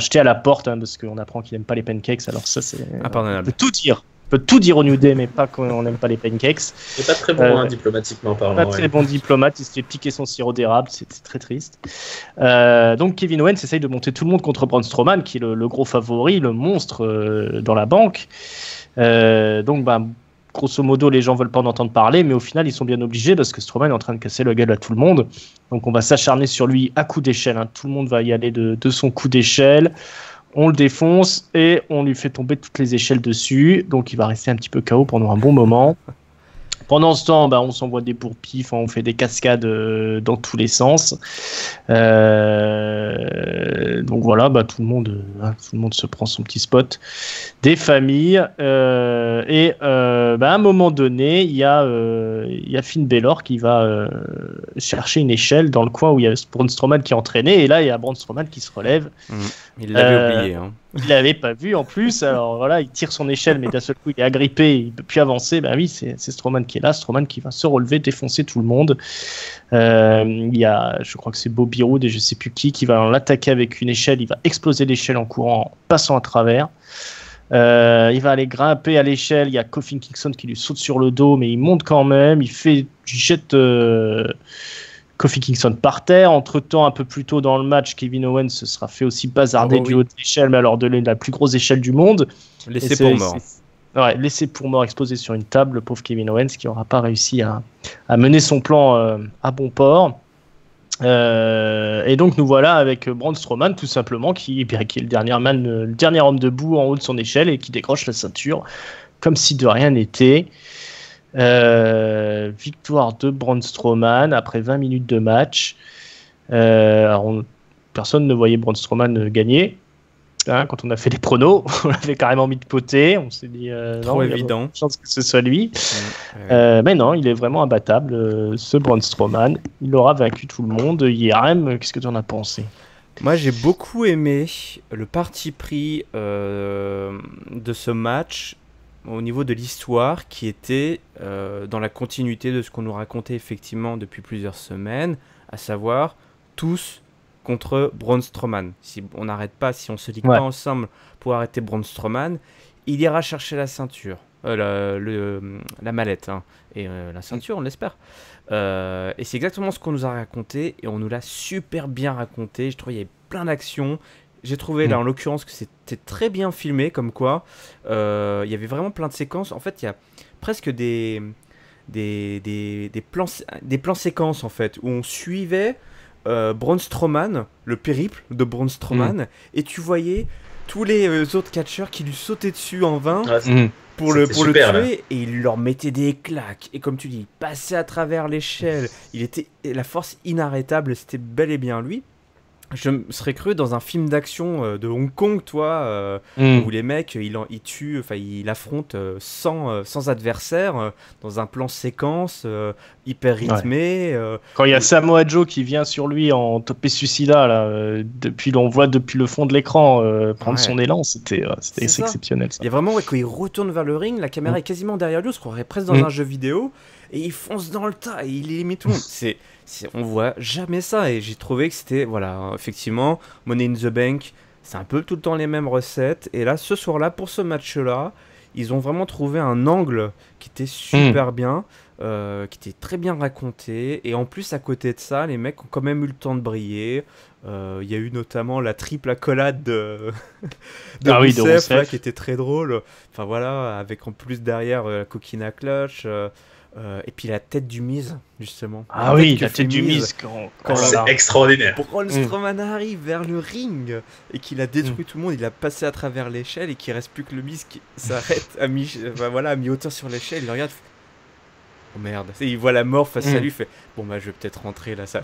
jeter à la porte, parce qu'on apprend qu'il n'aime pas les pancakes. Alors ça, c'est impardonnable. On peut tout dire au New Day, mais pas qu'on n'aime pas les pancakes. C'est pas très bon, diplomatiquement parlant. Pas très bon diplomate, il se fait piquer son sirop d'érable, c'est très triste. Donc Kevin Owens essaye de monter tout le monde contre Braun Strowman, qui est le gros favori, le monstre dans la banque. Donc grosso modo, les gens veulent pas en entendre parler, mais au final, ils sont bien obligés parce que Strowman est en train de casser le gueule à tout le monde. Donc, on va s'acharner sur lui à coup d'échelle. Tout le monde va y aller de son coup d'échelle. On le défonce et on lui fait tomber toutes les échelles dessus. Donc, il va rester un petit peu KO pendant un bon moment. Pendant ce temps, on s'envoie des bourre-pifs, on fait des cascades dans tous les sens. Donc voilà, tout le monde se prend son petit spot. Des familles. À un moment donné, il y a Finn Balor qui va chercher une échelle dans le coin où il y a Braun Strowman qui est entraîné. Et là, il y a Braun Strowman qui se relève. Il l'avait oublié. Il l'avait pas vu en plus. Alors voilà, il tire son échelle, mais d'un seul coup, il est agrippé, il peut plus avancer. Oui, c'est Strowman qui est là. Strowman qui va se relever, défoncer tout le monde. Il y a, je crois que c'est Bobby Roode et je sais plus qui va l'attaquer avec une échelle. Il va exploser l'échelle en courant, en passant à travers. Il va aller grimper à l'échelle. Il y a Kofi Kingston qui lui saute sur le dos, mais il monte quand même. Il jette Kofi Kingston par terre. Entre-temps, un peu plus tôt dans le match, Kevin Owens se sera fait aussi bazarder du haut de l'échelle, mais alors de la plus grosse échelle du monde. Laissé pour mort. Laissé pour mort, exposé sur une table, le pauvre Kevin Owens qui n'aura pas réussi à mener son plan à bon port. Et donc nous voilà avec Braun Strowman tout simplement qui est le dernier homme debout en haut de son échelle et qui décroche la ceinture comme si de rien n'était. Victoire de Braun Strowman après 20 minutes de match. Personne ne voyait Braun Strowman gagner. Quand on a fait les pronos, on l'avait carrément mis de côté. On s'est dit trop évident. Il y a chance que ce soit lui. Mais non, il est vraiment imbattable. Ce Braun Strowman, il aura vaincu tout le monde. Yerem, qu'est-ce que tu en as pensé? Moi, j'ai beaucoup aimé le parti pris de ce match au niveau de l'histoire qui était dans la continuité de ce qu'on nous racontait effectivement depuis plusieurs semaines, à savoir tous contre Braun Strowman. Si on n'arrête pas, si on se ligue pas ensemble pour arrêter Braun Strowman, il ira chercher la ceinture, la mallette et la ceinture, on l'espère. Et c'est exactement ce qu'on nous a raconté et on nous l'a super bien raconté. Je trouve qu'il y avait plein d'actions. J'ai trouvé là en l'occurrence que c'était très bien filmé, comme quoi il y avait vraiment plein de séquences. En fait, il y a presque des plans séquences en fait où on suivait Braun Strowman, le périple de Braun Strowman, et tu voyais tous les autres catcheurs qui lui sautaient dessus en vain pour le tuer, là. Et il leur mettait des claques. Et comme tu dis, il passait à travers l'échelle. Il était la force inarrêtable, c'était bel et bien lui. Je me serais cru dans un film d'action de Hong Kong, toi, où les mecs, ils affrontent sans adversaire, dans un plan séquence hyper rythmé. Quand il y a Samoa Joe qui vient sur lui en topé suicida, là, on voit depuis le fond de l'écran prendre son élan, c'était exceptionnel. Ça. Il y a vraiment, quand il retourne vers le ring, la caméra est quasiment derrière lui, on se croirait presque dans un jeu vidéo, et il fonce dans le tas, et il élimine tout le monde. On voit jamais ça, et j'ai trouvé que c'était, effectivement, Money in the Bank, c'est un peu tout le temps les mêmes recettes, et là, ce soir-là, pour ce match-là, ils ont vraiment trouvé un angle qui était super bien, qui était très bien raconté, et en plus, à côté de ça, les mecs ont quand même eu le temps de briller. Il y a eu notamment la triple accolade de Rousseff, qui était très drôle, avec en plus derrière la coquina clutch. Et puis la tête du Miz, justement. Ah oui, la tête du Miz. C'est extraordinaire. Braun Strowman arrive vers le ring et qu'il a détruit tout le monde, il a passé à travers l'échelle et qu'il reste plus que le Miz qui s'arrête à mi-hauteur sur l'échelle, il le regarde. Oh merde, il voit la mort face à lui, il fait bon bah je vais peut-être rentrer là, ça.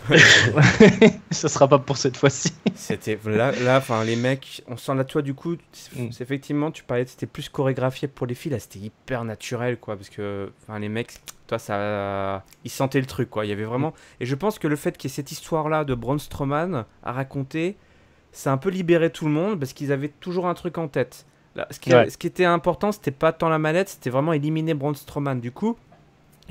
Ça sera pas pour cette fois-ci. C'était là, enfin les mecs, on sent là toi du coup, c'est effectivement tu parlais, c'était plus chorégraphié pour les filles, là c'était hyper naturel quoi, parce que enfin les mecs, toi ça, ils sentaient le truc quoi, il y avait vraiment, et je pense que le fait qu'il y ait cette histoire là de Braun Strowman à raconter, ça a un peu libéré tout le monde parce qu'ils avaient toujours un truc en tête. Là, ce qui était important, c'était pas tant la manette, c'était vraiment éliminer Braun Strowman. Du coup,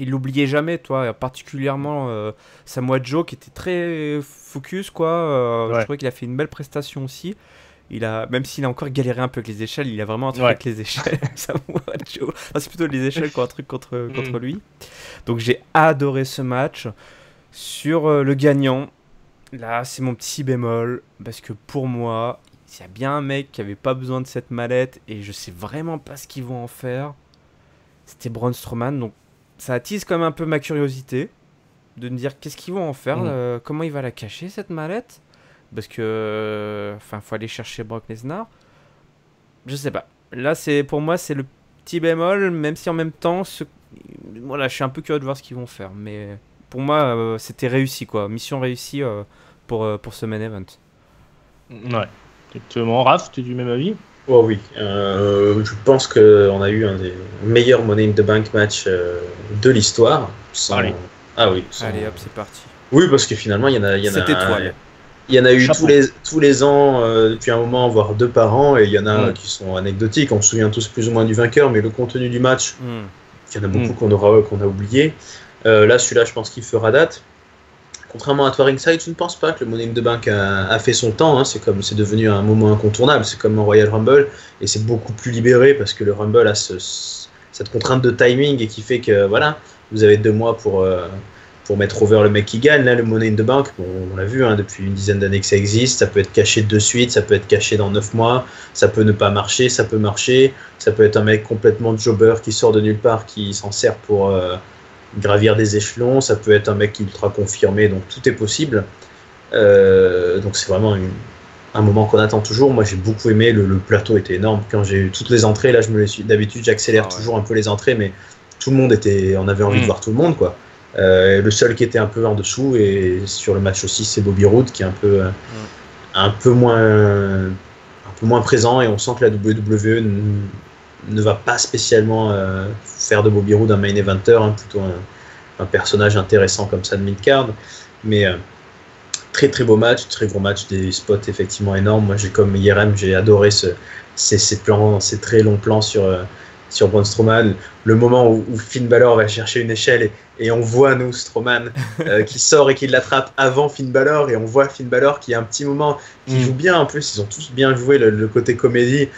il l'oubliait jamais, toi, particulièrement Samoa Joe qui était très focus, quoi. Je trouvais qu'il a fait une belle prestation aussi. Même s'il a encore galéré un peu avec les échelles, il a vraiment un truc avec les échelles. Samoa Joe. Enfin, c'est plutôt les échelles qui ont un truc contre lui. Donc j'ai adoré ce match. Sur le gagnant, là, c'est mon petit bémol, parce que pour moi, s'il y a bien un mec qui avait pas besoin de cette mallette, et je sais vraiment pas ce qu'ils vont en faire, c'était Braun Strowman. Donc ça attise quand même un peu ma curiosité de me dire qu'est-ce qu'ils vont en faire, comment il va la cacher cette mallette, parce que faut aller chercher Brock Lesnar. Je sais pas. Là pour moi c'est le petit bémol, même si en même temps voilà, je suis un peu curieux de voir ce qu'ils vont faire, mais pour moi c'était réussi quoi, mission réussie pour ce main event. Ouais. Exactement. Raph, tu es du même avis? Oh oui, je pense qu'on a eu un des meilleurs Money in the Bank match de l'histoire. Allez. Ah oui. Allez hop, c'est parti. Oui, parce que finalement, il y en a eu tous les ans depuis un moment, voire 2 par an, et il y en a qui sont anecdotiques. On se souvient tous plus ou moins du vainqueur, mais le contenu du match, il y en a beaucoup qu'on a oublié. Là, celui-là, je pense qu'il fera date. Contrairement à toi Ringside, je ne pense pas que le Money in the Bank a fait son temps. Hein. C'est devenu un moment incontournable. C'est comme un Royal Rumble et c'est beaucoup plus libéré parce que le Rumble a cette contrainte de timing et qui fait que voilà, vous avez 2 mois pour mettre over le mec qui gagne. Là, le Money in the Bank, on l'a vu depuis une dizaine d'années que ça existe. Ça peut être caché de suite, ça peut être caché dans 9 mois, ça peut ne pas marcher, ça peut marcher. Ça peut être un mec complètement jobber qui sort de nulle part, qui s'en sert pour gravir des échelons, ça peut être un mec ultra confirmé, donc tout est possible. Donc c'est vraiment un moment qu'on attend toujours. Moi j'ai beaucoup aimé, le plateau était énorme. Quand j'ai eu toutes les entrées, là d'habitude j'accélère toujours un peu les entrées, mais tout le monde on avait envie de voir tout le monde quoi. Le seul qui était un peu en dessous, et sur le match aussi, c'est Bobby Roode qui est un peu moins présent, et on sent que la WWE ne va pas spécialement faire de Bobby Roode un main eventer, plutôt un personnage intéressant comme ça de mid-card. Mais très très beau match, très gros match, des spots effectivement énormes. Moi comme IRM, j'ai adoré ces très longs plans sur Braun Strowman. Le moment où Finn Balor va chercher une échelle et on voit Strowman qui sort et qui l'attrape avant Finn Balor, et on voit Finn Balor qui a un petit moment qui joue bien. En plus ils ont tous bien joué le côté comédie,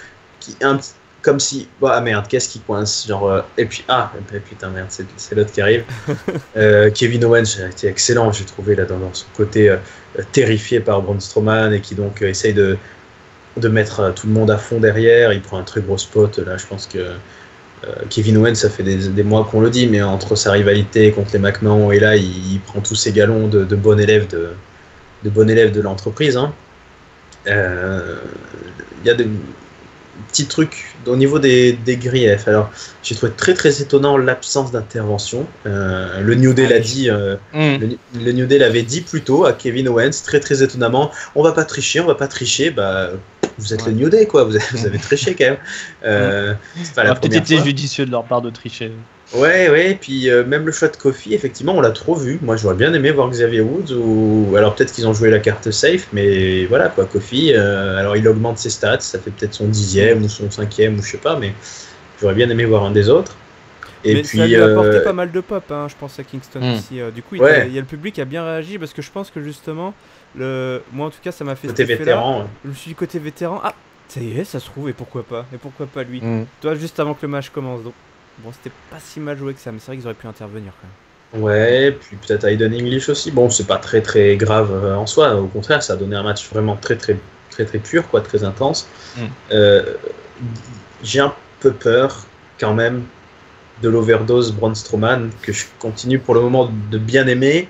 comme si ah merde, qu'est-ce qui coince, genre et puis putain merde, c'est l'autre qui arrive. Kevin Owens a été excellent, j'ai trouvé là dans son côté terrifié par Braun Strowman, et qui donc essaye de mettre tout le monde à fond derrière. Il prend un très gros spot là. Je pense que Kevin Owens, ça fait des mois qu'on le dit, mais entre sa rivalité contre les McMahon et là, il prend tous ses galons de bon élève de l'entreprise. Hein. Il y a des petits trucs au niveau des griefs. Alors, j'ai trouvé très très étonnant l'absence d'intervention. Le New Day l'a dit. Le New Day l'avait dit plus tôt à Kevin Owens, très très étonnamment. On va pas tricher. Bah, vous êtes le New Day quoi. Vous avez triché quand même. C'est pas la peut-être été judicieux de leur part de tricher. Ouais, puis même le choix de Kofi, effectivement, on l'a trop vu. Moi, j'aurais bien aimé voir Xavier Woods, ou alors peut-être qu'ils ont joué la carte safe, mais voilà quoi, Kofi, alors il augmente ses stats, ça fait peut-être son 10e ou son 5e, ou je sais pas, mais j'aurais bien aimé voir un des autres. Et mais puis, ça lui a apporté pas mal de pop, hein, je pense, à Kingston aussi. Du coup, il y a le public qui a bien réagi, parce que je pense que justement, moi en tout cas, ça m'a fait côté vétéran. Je me suis dit côté vétéran, ah, ça y est, ça se trouve, et pourquoi pas lui. Toi, juste avant que le match commence, donc. Bon, c'était pas si mal joué que ça, mais c'est vrai qu'ils auraient pu intervenir quand même. Ouais, puis peut-être Aiden English aussi. Bon, c'est pas très très grave en soi. Au contraire, ça a donné un match vraiment très très très très pur, quoi, très intense. J'ai un peu peur quand même de l'overdose Braun Strowman, que je continue pour le moment de bien aimer,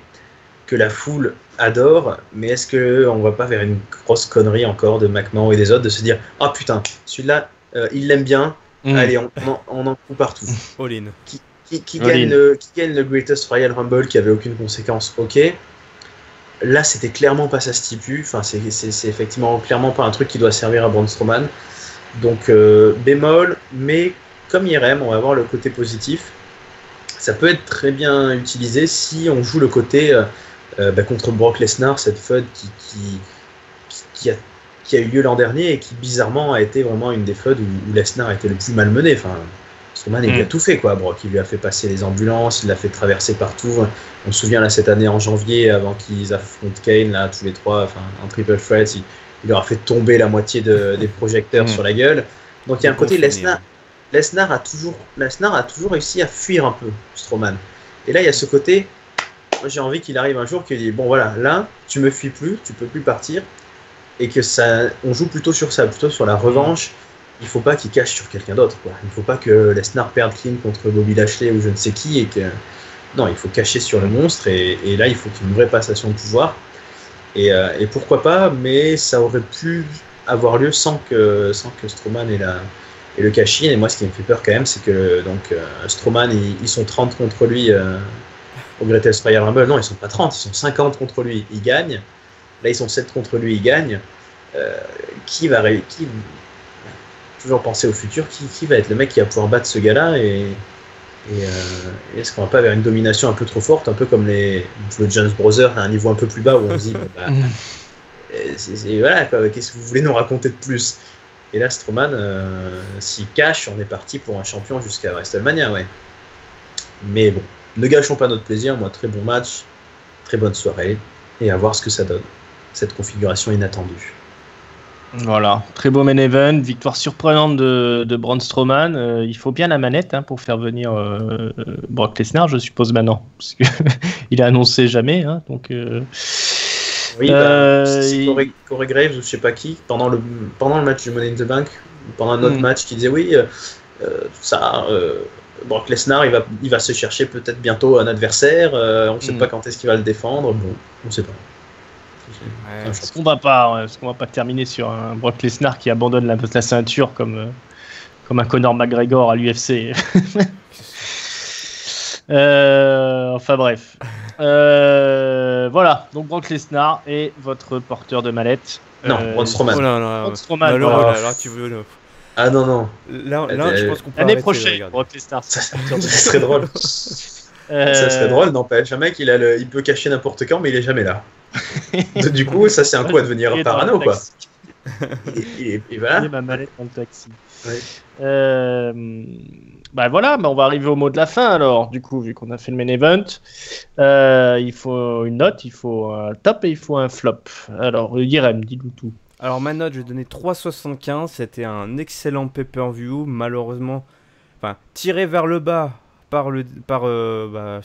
que la foule adore, mais est-ce qu'on va pas vers une grosse connerie encore de McMahon et des autres, de se dire « Ah putain, celui-là, il l'aime bien, allez, on en fout partout. » All in. Qui gagne le Greatest Royal Rumble qui avait aucune conséquence, ok. Là, c'était clairement pas sa stipu, enfin, c'est effectivement clairement pas un truc qui doit servir à Braun Strowman. Donc, bémol, mais comme IRM, on va voir le côté positif. Ça peut être très bien utilisé si on joue le côté contre Brock Lesnar, cette feud qui a eu lieu l'an dernier et qui bizarrement a été vraiment une des feuds où Lesnar a été le plus malmené. Enfin, Strowman, il lui a tout fait, quoi. Brock, il lui a fait passer les ambulances, il l'a fait traverser partout. On se souvient là cette année en janvier, avant qu'ils affrontent Kane, là tous les trois, enfin en triple threat, il leur a fait tomber la moitié des projecteurs sur la gueule. Donc il y a un côté Lesnar a toujours réussi à fuir un peu Strowman. Et là il y a ce côté, moi j'ai envie qu'il arrive un jour qu'il dit bon voilà, là tu me fuis plus, tu peux plus partir, et que on joue plutôt sur ça, plutôt sur la revanche. Il faut pas qu'il cache sur quelqu'un d'autre, quoi. Il faut pas que Lesnar perde clean contre Bobby Lashley ou je ne sais qui, et que non, il faut cacher sur le monstre, et là il faut qu'il y ait une vraie passation de pouvoir. Et pourquoi pas, mais ça aurait pu avoir lieu sans que Strowman ait le cash-in. Et moi, ce qui me fait peur quand même, c'est que Strowman, ils sont 30 contre lui au Greatest Royal Rumble. Non, ils sont pas 30, ils sont 50 contre lui. Il gagne. Là, ils sont 7 contre lui, il gagne. Qui toujours penser au futur, qui va être le mec qui va pouvoir battre ce gars-là, et est-ce qu'on va pas vers une domination un peu trop forte, un peu comme le Jones Brothers à un niveau un peu plus bas où on se dit voilà, qu'est-ce que vous voulez nous raconter de plus? Et là Strowman, s'il cache, on est parti pour un champion jusqu'à WrestleMania, ouais. Mais bon, ne gâchons pas notre plaisir. Moi, très bon match, très bonne soirée, et à voir ce que ça donne, cette configuration inattendue. Voilà, très beau main event, victoire surprenante de Braun Strowman. Il faut bien la manette pour faire venir Brock Lesnar, je suppose maintenant, parce qu'il a annoncé jamais, donc. Oui, c'est Corey Graves ou je sais pas qui pendant le match du Money in the Bank, pendant un autre match, qui disait oui, tout ça. Brock Lesnar, il va se chercher peut-être bientôt un adversaire. On ne sait pas quand est-ce qu'il va le défendre. Bon, on ne sait pas. Est-ce qu'on va pas terminer sur un Brock Lesnar qui abandonne la ceinture comme un Conor McGregor à l'UFC? Enfin bref. Voilà, donc Brock Lesnar est votre porteur de mallette. Non, Braun Strowman. Braun Strowman. Là, tu veux. Ah non. Là, je pense qu'on peut l'année prochaine, Brock Lesnar. Ça serait drôle. Ça serait drôle, n'empêche. Un mec, il peut cacher n'importe quand, mais il est jamais là. Du coup, ça c'est un coup à devenir parano, quoi. Et voilà. Ma mallette dans le taxi. Ouais. Voilà, on va arriver au mot de la fin alors. Du coup, vu qu'on a fait le main event, il faut une note, il faut un top et il faut un flop. Alors, Yerem, dis-nous tout. Alors, ma note, je vais donner 3,75. C'était un excellent pay-per-view. Malheureusement, tiré vers le bas par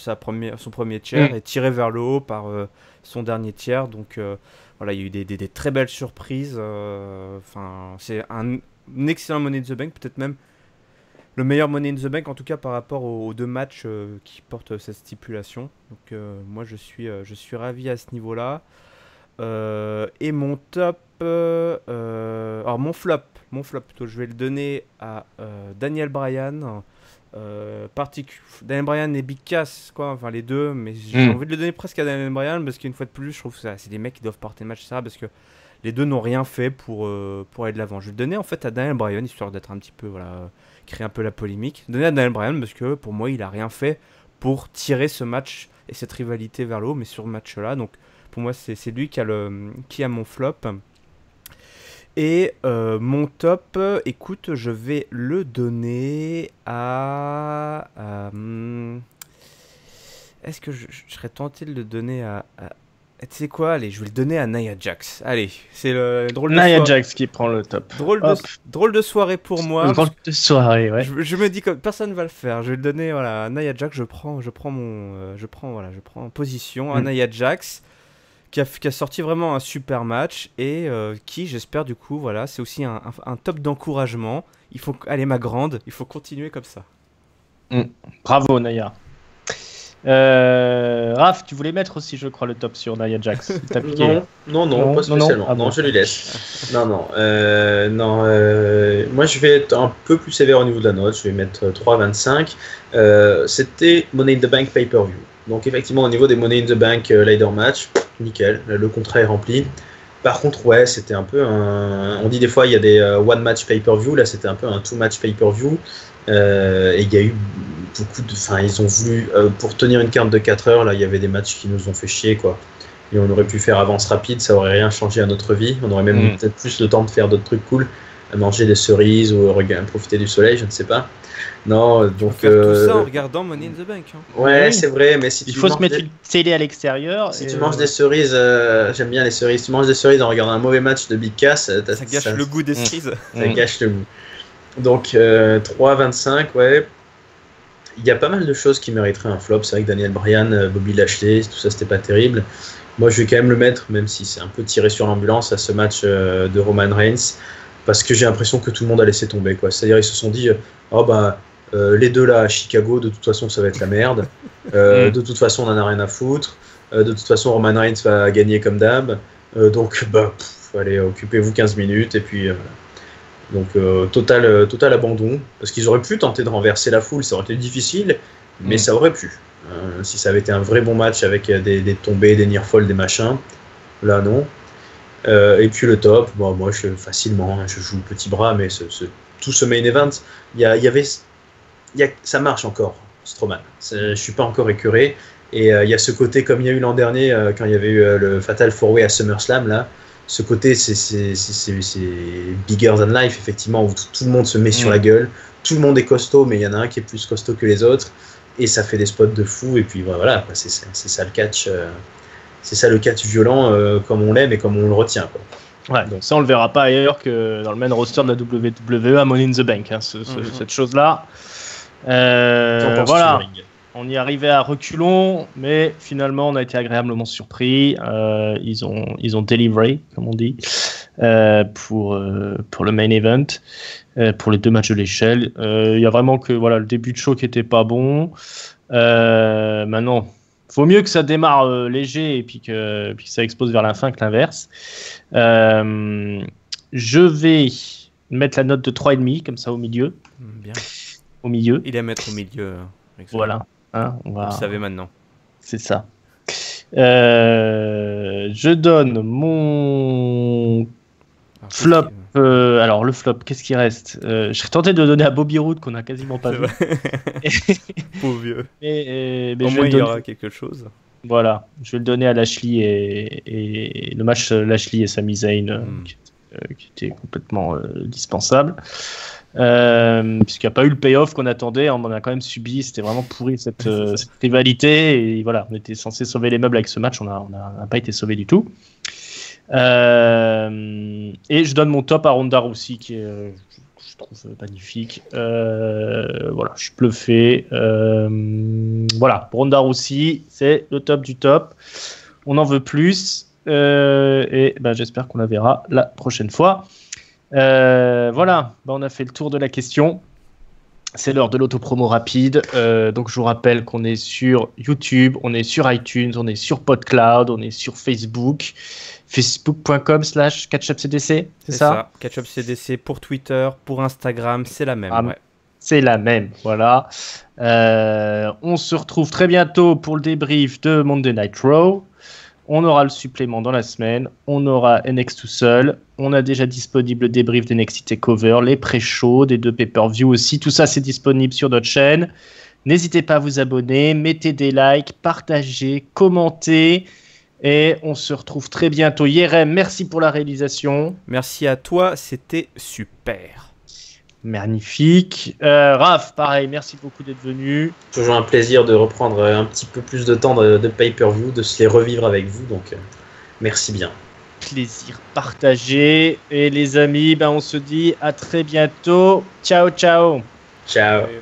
son premier tiers et tiré vers le haut par son dernier tiers. Donc, voilà, il y a eu des très belles surprises. C'est un excellent Money in the Bank, peut-être même le meilleur Money in the Bank, en tout cas par rapport aux deux matchs qui portent cette stipulation. Donc moi je suis ravi à ce niveau-là. Et mon top, alors mon flop plutôt, je vais le donner à Daniel Bryan. Daniel Bryan et Big Cass, enfin les deux, mais j'ai envie de le donner presque à Daniel Bryan parce qu'une fois de plus, je trouve que c'est des mecs qui doivent porter le match, ça, parce que les deux n'ont rien fait pour aller de l'avant. Je vais le donner en fait à Daniel Bryan, histoire d'être un petit peu, créer un peu la polémique. Donner à Daniel Bryan parce que pour moi, il a rien fait pour tirer ce match et cette rivalité vers le haut, mais sur ce match-là, donc pour moi, c'est lui qui a mon flop. Et mon top, écoute, je vais le donner à... Est-ce que je serais tenté de le donner à tu sais quoi, allez, je vais le donner à Nia Jax. Allez, c'est le drôle de Nia Jax qui prend le top. Drôle de soirée pour moi. Drôle de soirée, ouais. Je me dis que personne va le faire. Je vais le donner à Nia Jax. Je prends position à Nia Jax. Qui a sorti vraiment un super match et qui, j'espère, du coup, c'est aussi un top d'encouragement. Allez, ma grande, il faut continuer comme ça. Bravo Naya. Raph, tu voulais mettre aussi, je crois, le top sur Nia Jax. Non, pas spécialement. Non, je lui laisse. Non. Moi, je vais être un peu plus sévère au niveau de la note. Je vais mettre 3,25. C'était Money in the Bank pay-per-view. Donc, effectivement, au niveau des Money in the Bank ladder match, nickel. Le contrat est rempli. Par contre, ouais, c'était un peu un. On dit des fois, il y a des one match pay-per-view. Là, c'était un peu un two match pay-per-view. Et il y a eu beaucoup de. Enfin, ils ont voulu. Pour tenir une carte de 4 heures, là, il y avait des matchs qui nous ont fait chier, quoi. Et on aurait pu faire avance rapide, ça aurait rien changé à notre vie. On aurait même peut-être plus le temps de faire d'autres trucs cool, à manger des cerises ou profiter du soleil, je ne sais pas. Non, donc. Faire tout ça en regardant Money in the Bank. Hein. Ouais, c'est vrai, mais si il faut se mettre une télé à l'extérieur. Si tu manges des cerises, j'aime bien les cerises. Si tu manges des cerises en regardant un mauvais match de Big Cass, ça gâche le goût des cerises. Ça gâche le goût. Donc 3,25, ouais. Il y a pas mal de choses qui mériteraient un flop. C'est vrai que Daniel Bryan, Bobby Lashley, tout ça, c'était pas terrible. Moi, je vais quand même le mettre, même si c'est un peu tiré sur l'ambulance, à ce match de Roman Reigns, parce que j'ai l'impression que tout le monde a laissé tomber, quoi. C'est-à-dire, ils se sont dit, les deux là à Chicago, de toute façon, ça va être la merde. De toute façon, on en a rien à foutre. De toute façon, Roman Reigns va gagner comme d'hab. Donc, allez, occupez-vous 15 minutes, et puis... Donc total abandon, parce qu'ils auraient pu tenter de renverser la foule, ça aurait été difficile, mais ça aurait pu. Si ça avait été un vrai bon match avec des tombées, des near falls, des machins, là non. Et puis le top, moi facilement, je joue le petit bras, mais tout ce main event, ça marche encore, Strowman. Je suis pas encore écœuré, et il y a ce côté comme il y a eu l'an dernier quand il y avait eu le Fatal 4-Way à SummerSlam là. Ce côté, c'est bigger than life, effectivement, où tout le monde se met sur la gueule, tout le monde est costaud, mais il y en a un qui est plus costaud que les autres, et ça fait des spots de fou, et puis voilà, c'est ça le catch, c'est ça le catch violent, comme on l'aime et comme on le retient, quoi. Ouais, donc ça on le verra pas ailleurs que dans le main roster de la WWE à Money in the Bank, hein, cette chose-là. Voilà. On y arrivait à reculons, mais finalement on a été agréablement surpris. Ils ont délivré, comme on dit, pour le main event, pour les deux matchs de l'échelle. Il y a vraiment que le début de show qui était pas bon. Maintenant, faut mieux que ça démarre léger et puis que ça explose vers la fin que l'inverse. Je vais mettre la note de 3,5 comme ça au milieu. Bien. Au milieu. Il aime être au milieu. Voilà. Vous le savez maintenant. C'est ça. Je donne mon flop. Alors, le flop, qu'est-ce qui reste? Je serais tenté de le donner à Bobby Roode, qu'on a quasiment pas vu. Pauvre vieux. Mais au moins, il y aura quelque chose. Voilà. Je vais le donner à Lashley et le match Lashley et Sami Zayn, qui était complètement dispensable. Puisqu'il n'y a pas eu le payoff qu'on attendait, on en a quand même subi, c'était vraiment pourri cette rivalité, et voilà, on était censé sauver les meubles avec ce match, on n'a pas été sauvé du tout. Et je donne mon top à Ronda Rousey, qui est, je trouve magnifique. Voilà, je suis bluffé. Voilà, Ronda Rousey, c'est le top du top, on en veut plus, et j'espère qu'on la verra la prochaine fois. Voilà, on a fait le tour de la question. C'est l'heure de l'autopromo rapide. Donc je vous rappelle qu'on est sur YouTube, on est sur iTunes, on est sur PodCloud, on est sur Facebook, facebook.com/catchupcdc, c'est ça catchupcdc pour Twitter, pour Instagram, c'est la même. Ouais. C'est la même, voilà. On se retrouve très bientôt pour le débrief de Monday Night Raw. On aura le supplément dans la semaine, on aura NXT tout seul, on a déjà disponible le débrief d'NXT TakeOver, les pré-shows, des deux pay-per-view aussi, tout ça c'est disponible sur notre chaîne. N'hésitez pas à vous abonner, mettez des likes, partagez, commentez, et on se retrouve très bientôt. Yerem, merci pour la réalisation. Merci à toi, c'était super. Magnifique. Raph, pareil, merci beaucoup d'être venu. Toujours un plaisir de reprendre un petit peu plus de temps de pay-per-view, de se les revivre avec vous, donc merci bien. Plaisir partagé. Et les amis, on se dit à très bientôt. Ciao, ciao. Ciao. Ouais.